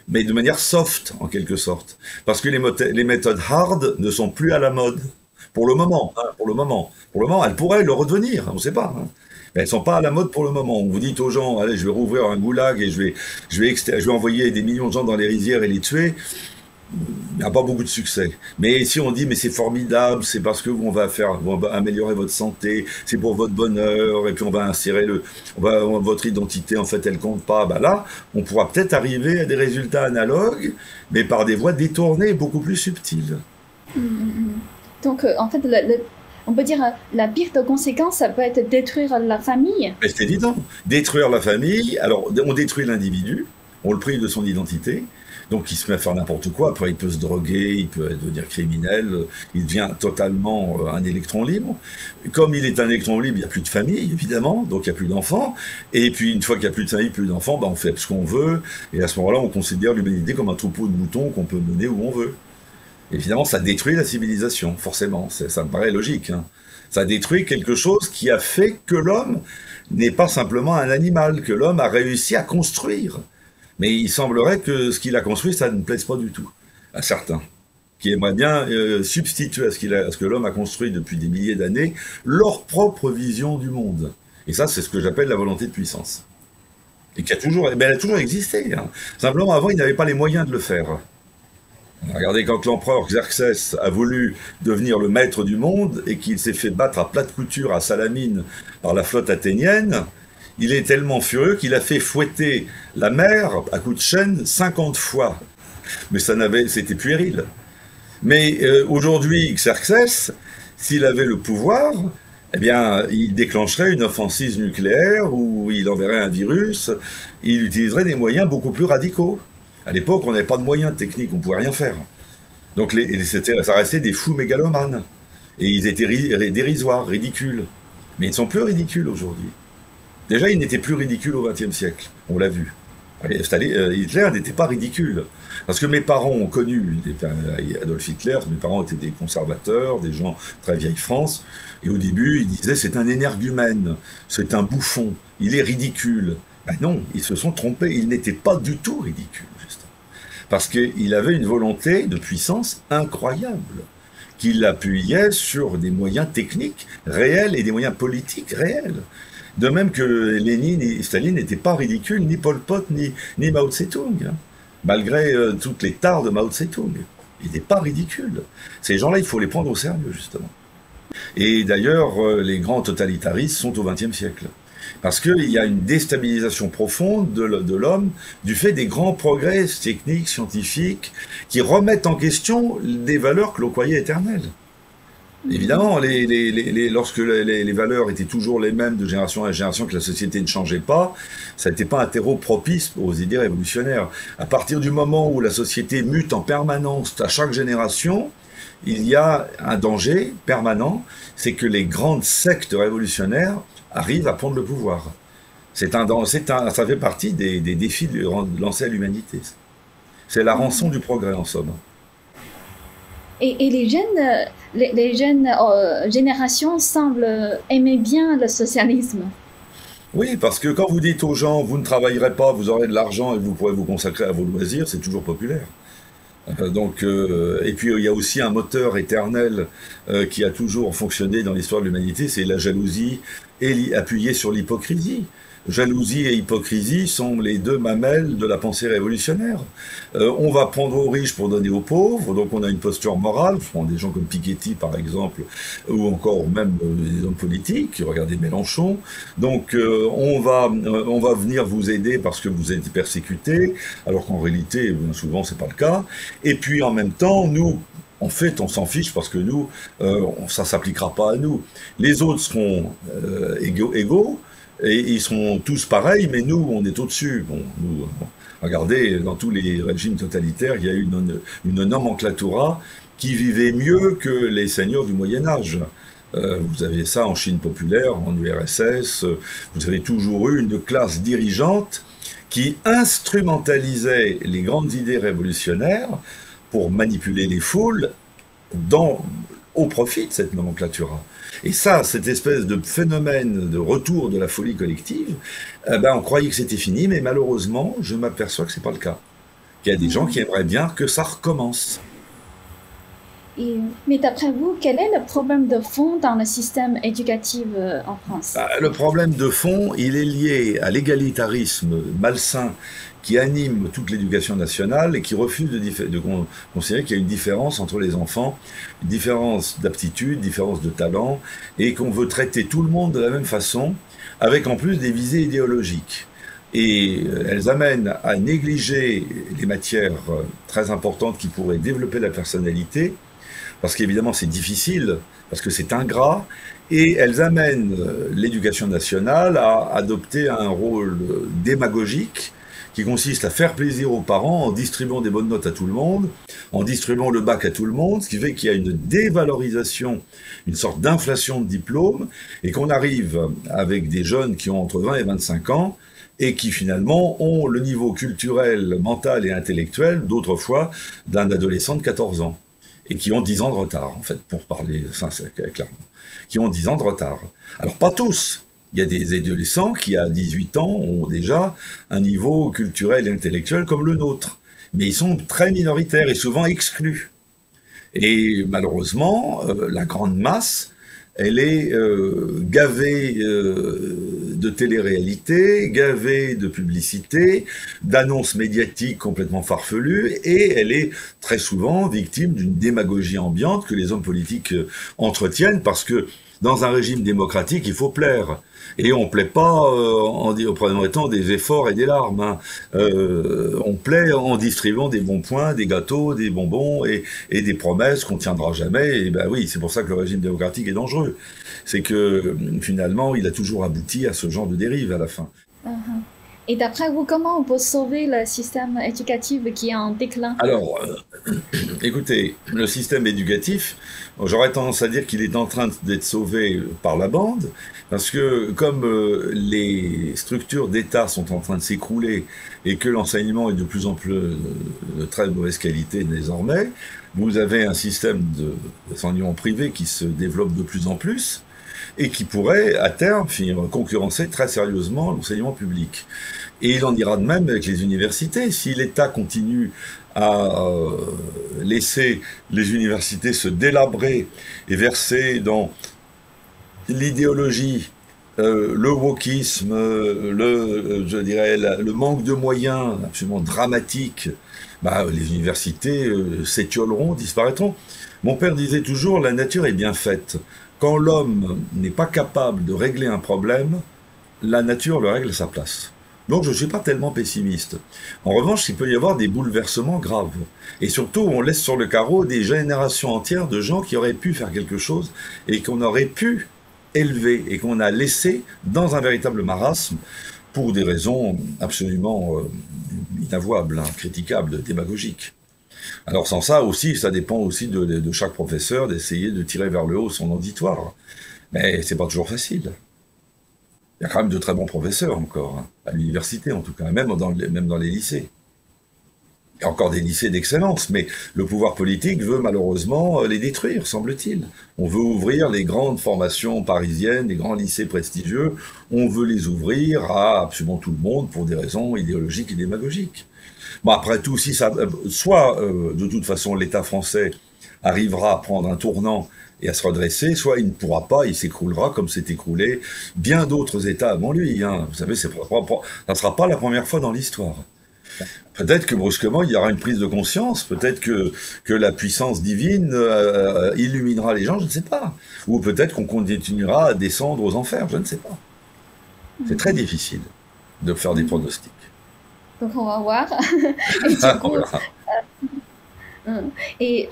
Speaker 1: mais de manière soft, en quelque sorte. Parce que les méthodes hard ne sont plus à la mode. Pour le moment, hein, pour le moment. Pour le moment, elles pourraient le redevenir, on ne sait pas. Hein. Mais elles ne sont pas à la mode pour le moment. Vous dites aux gens, allez, je vais rouvrir un goulag et je vais envoyer des millions de gens dans les rizières et les tuer. Il n'y a pas beaucoup de succès. Mais si on dit, mais c'est formidable, c'est parce que on va améliorer votre santé, c'est pour votre bonheur, et puis on va insérer votre identité, en fait, elle compte pas, ben là, on pourra peut-être arriver à des résultats analogues, mais par des voies détournées, beaucoup plus subtiles.
Speaker 2: Donc, en fait, on peut dire la pire de conséquence, ça peut être détruire la famille.
Speaker 1: C'est évident. Détruire la famille, alors on détruit l'individu, on le prive de son identité, donc il se met à faire n'importe quoi, après il peut se droguer, il peut devenir criminel, il devient totalement un électron libre. Comme il est un électron libre, il n'y a plus de famille, évidemment, donc il n'y a plus d'enfants, et puis une fois qu'il n'y a plus de famille, plus d'enfants, ben on fait ce qu'on veut, et à ce moment-là, on considère l'humanité comme un troupeau de moutons qu'on peut mener où on veut. Évidemment, ça détruit la civilisation, forcément, ça me paraît logique. Hein. Ça détruit quelque chose qui a fait que l'homme n'est pas simplement un animal, que l'homme a réussi à construire. Mais il semblerait que ce qu'il a construit, ça ne plaise pas du tout à certains, qui aimeraient bien substituer à ce que l'homme a construit depuis des milliers d'années, leur propre vision du monde. Et ça, c'est ce que j'appelle la volonté de puissance. Et qui a toujours, elle a toujours existé. Hein. Simplement, avant, il n'avait pas les moyens de le faire. Regardez, quand l'empereur Xerxès a voulu devenir le maître du monde et qu'il s'est fait battre à plate couture à Salamine par la flotte athénienne, il est tellement furieux qu'il a fait fouetter la mer à coups de chaîne 50 fois. Mais c'était puéril. Mais aujourd'hui, Xerxès, s'il avait le pouvoir, eh bien, il déclencherait une offensive nucléaire ou il enverrait un virus, il utiliserait des moyens beaucoup plus radicaux. À l'époque, on n'avait pas de moyens techniques, on ne pouvait rien faire. Donc ça restait des fous mégalomanes. Et ils étaient dérisoires, ridicules. Mais ils ne sont plus ridicules aujourd'hui. Déjà, ils n'étaient plus ridicules au XXe siècle, on l'a vu. Hitler n'était pas ridicule. Parce que mes parents ont connu Adolf Hitler, mes parents étaient des conservateurs, des gens très vieille France, et au début, ils disaient c'est un énergumène, c'est un bouffon, il est ridicule. Ben non, ils se sont trompés, il n'était pas du tout ridicule, justement. Parce qu'il avait une volonté de puissance incroyable, qu'il appuyait sur des moyens techniques réels et des moyens politiques réels. De même que Lénine et Staline n'étaient pas ridicules, ni Pol Pot, ni Mao Tse-tung, hein, malgré toutes les tares de Mao Tse-tung. Ils n'étaient pas ridicules. Ces gens-là, il faut les prendre au sérieux, justement. Et d'ailleurs, les grands totalitaristes sont au XXe siècle. Parce qu'il y a une déstabilisation profonde de l'homme du fait des grands progrès techniques, scientifiques, qui remettent en question des valeurs que l'on croyait éternelles. Évidemment, lorsque les valeurs étaient toujours les mêmes de génération en génération, que la société ne changeait pas, ça n'était pas un terreau propice aux idées révolutionnaires. À partir du moment où la société mute en permanence à chaque génération, il y a un danger permanent, c'est que les grandes sectes révolutionnaires arrivent à prendre le pouvoir. Ça fait partie des défis lancés à l'humanité. C'est la rançon du progrès, en somme.
Speaker 2: Et les jeunes générations semblent aimer bien le socialisme.
Speaker 1: Oui, parce que quand vous dites aux gens, vous ne travaillerez pas, vous aurez de l'argent et vous pourrez vous consacrer à vos loisirs, c'est toujours populaire. Et puis il y a aussi un moteur éternel qui a toujours fonctionné dans l'histoire de l'humanité, c'est la jalousie appuyée sur l'hypocrisie. Jalousie et hypocrisie sont les deux mamelles de la pensée révolutionnaire. On va prendre aux riches pour donner aux pauvres, donc on a une posture morale. Je prends des gens comme Piketty par exemple, ou encore même des hommes politiques, regardez Mélenchon. Donc on va venir vous aider parce que vous êtes persécutés, alors qu'en réalité, souvent c'est pas le cas. Et puis en même temps, nous, en fait, on s'en fiche parce que nous, ça s'appliquera pas à nous. Les autres seront égaux. Et ils seront tous pareils, mais nous, on est au-dessus. Regardez, dans tous les régimes totalitaires, il y a eu une nomenclatura qui vivait mieux que les seigneurs du Moyen-Âge. Vous avez ça en Chine populaire, en URSS, vous avez toujours eu une classe dirigeante qui instrumentalisait les grandes idées révolutionnaires pour manipuler les foules au profit de cette nomenclatura. Et ça, cette espèce de phénomène de retour de la folie collective, on croyait que c'était fini, mais malheureusement, je m'aperçois que c'est pas le cas. Il y a des gens qui aimeraient bien que ça recommence.
Speaker 2: Mais d'après vous, quel est le problème de fond dans le système éducatif en France?
Speaker 1: Le problème de fond, il est lié à l'égalitarisme malsain qui anime toute l'éducation nationale et qui refuse de considérer qu'il y a une différence entre les enfants, une différence d'aptitude, différence de talent, et qu'on veut traiter tout le monde de la même façon, avec en plus des visées idéologiques. Et elles amènent à négliger les matières très importantes qui pourraient développer la personnalité, parce qu'évidemment c'est difficile, parce que c'est ingrat, et elles amènent l'éducation nationale à adopter un rôle démagogique qui consiste à faire plaisir aux parents en distribuant des bonnes notes à tout le monde, en distribuant le bac à tout le monde, ce qui fait qu'il y a une dévalorisation, une sorte d'inflation de diplômes, et qu'on arrive avec des jeunes qui ont entre 20 et 25 ans, et qui finalement ont le niveau culturel, mental et intellectuel d'autrefois d'un adolescent de 14 ans. Et qui ont 10 ans de retard, en fait, pour parler clairement. Qui ont 10 ans de retard. Alors, pas tous. Il y a des adolescents qui, à 18 ans, ont déjà un niveau culturel et intellectuel comme le nôtre. Mais ils sont très minoritaires et souvent exclus. Et malheureusement, la grande masse, elle est gavée de télé-réalité, gavée de publicité, d'annonces médiatiques complètement farfelues, et elle est très souvent victime d'une démagogie ambiante que les hommes politiques entretiennent, parce que dans un régime démocratique, il faut plaire. Et on ne plaît pas en promettant des efforts et des larmes. Hein. On plaît en distribuant des bons points, des gâteaux, des bonbons et des promesses qu'on ne tiendra jamais. Et ben oui, c'est pour ça que le régime démocratique est dangereux. C'est que finalement, il a toujours abouti à ce genre de dérive à la fin.
Speaker 2: Et d'après vous, comment on peut sauver le système éducatif qui est en déclin?
Speaker 1: Alors, écoutez, le système éducatif, j'aurais tendance à dire qu'il est en train d'être sauvé par la bande, parce que comme les structures d'État sont en train de s'écrouler et que l'enseignement est de plus en plus de très mauvaise qualité désormais, vous avez un système d'enseignement privé qui se développe de plus en plus, et qui pourrait, à terme, concurrencer très sérieusement l'enseignement public. Et il en ira de même avec les universités. Si l'État continue à laisser les universités se délabrer et verser dans l'idéologie, le wokisme, le manque de moyens absolument dramatique, les universités s'étioleront, disparaîtront. Mon père disait toujours, la nature est bien faite. Quand l'homme n'est pas capable de régler un problème, la nature le règle à sa place. Donc je ne suis pas tellement pessimiste. En revanche, il peut y avoir des bouleversements graves. Et surtout, on laisse sur le carreau des générations entières de gens qui auraient pu faire quelque chose et qu'on aurait pu élever et qu'on a laissé dans un véritable marasme pour des raisons absolument inavouables, critiquables, démagogiques. Alors sans ça aussi, ça dépend aussi de chaque professeur d'essayer de tirer vers le haut son auditoire. Mais c'est pas toujours facile. Il y a quand même de très bons professeurs encore, à l'université en tout cas, même dans les lycées. Il y a encore des lycées d'excellence, mais le pouvoir politique veut malheureusement les détruire, semble-t-il. On veut ouvrir les grandes formations parisiennes, les grands lycées prestigieux, on veut les ouvrir à absolument tout le monde pour des raisons idéologiques et démagogiques. Bon, après tout, si ça, soit de toute façon l'État français arrivera à prendre un tournant et à se redresser, soit il ne pourra pas, il s'écroulera comme s'est écroulé bien d'autres États avant lui. Vous savez, ça ne sera pas la première fois dans l'histoire. Peut-être que brusquement, il y aura une prise de conscience, peut-être que la puissance divine illuminera les gens, je ne sais pas. Ou peut-être qu'on continuera à descendre aux enfers, je ne sais pas. C'est très difficile de faire des pronostics.
Speaker 2: Donc on va voir. Et du coup,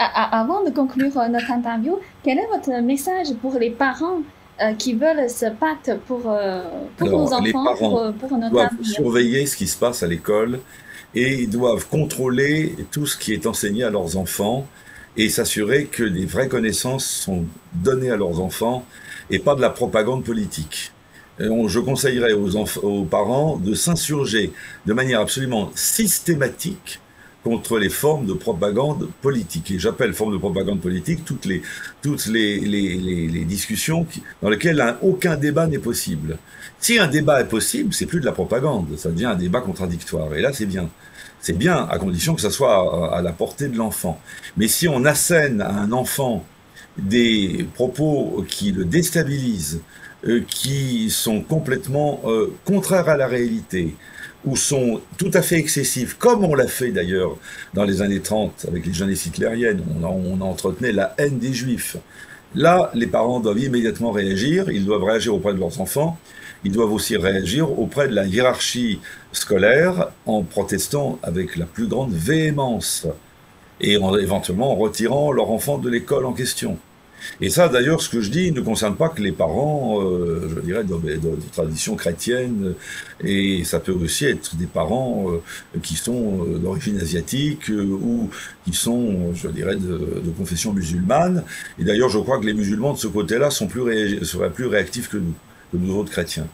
Speaker 2: avant de conclure notre interview, quel est votre message pour les parents qui veulent se battre pour nos enfants,
Speaker 1: les parents
Speaker 2: pour notre
Speaker 1: doivent
Speaker 2: avenir?
Speaker 1: surveiller ce qui se passe à l'école et ils doivent contrôler tout ce qui est enseigné à leurs enfants et s'assurer que des vraies connaissances sont données à leurs enfants et pas de la propagande politique. Je conseillerais aux parents de s'insurger de manière absolument systématique contre les formes de propagande politique. Et j'appelle forme de propagande politique toutes les discussions dans lesquelles aucun débat n'est possible. Si un débat est possible, c'est plus de la propagande, ça devient un débat contradictoire. Et là, c'est bien. C'est bien, à condition que ça soit à la portée de l'enfant. Mais si on assène à un enfant des propos qui le déstabilisent, qui sont complètement contraires à la réalité, ou sont tout à fait excessifs, comme on l'a fait d'ailleurs dans les années 30 avec les jeunesses hitlériennes, on entretenait la haine des juifs. Là, les parents doivent immédiatement réagir, ils doivent réagir auprès de leurs enfants, ils doivent aussi réagir auprès de la hiérarchie scolaire en protestant avec la plus grande véhémence et éventuellement en retirant leur enfant de l'école en question. Et ça, d'ailleurs, ce que je dis ne concerne pas que les parents, je dirais, de tradition chrétienne, et ça peut aussi être des parents qui sont d'origine asiatique ou qui sont, je dirais, de confession musulmane. Et d'ailleurs, je crois que les musulmans de ce côté-là seraient plus réactifs que nous autres chrétiens.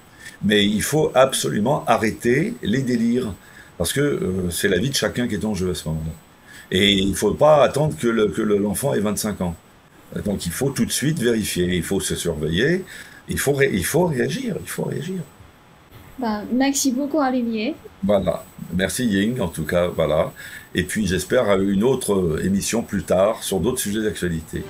Speaker 1: Mais il faut absolument arrêter les délires, parce que c'est la vie de chacun qui est en jeu à ce moment-là. Et il ne faut pas attendre que l'enfant ait 25 ans. Donc il faut tout de suite vérifier, il faut se surveiller, il faut réagir, il faut réagir.
Speaker 2: Merci beaucoup Olivier.
Speaker 1: Voilà, merci Ying en tout cas, voilà. Et puis j'espère à une autre émission plus tard sur d'autres sujets d'actualité.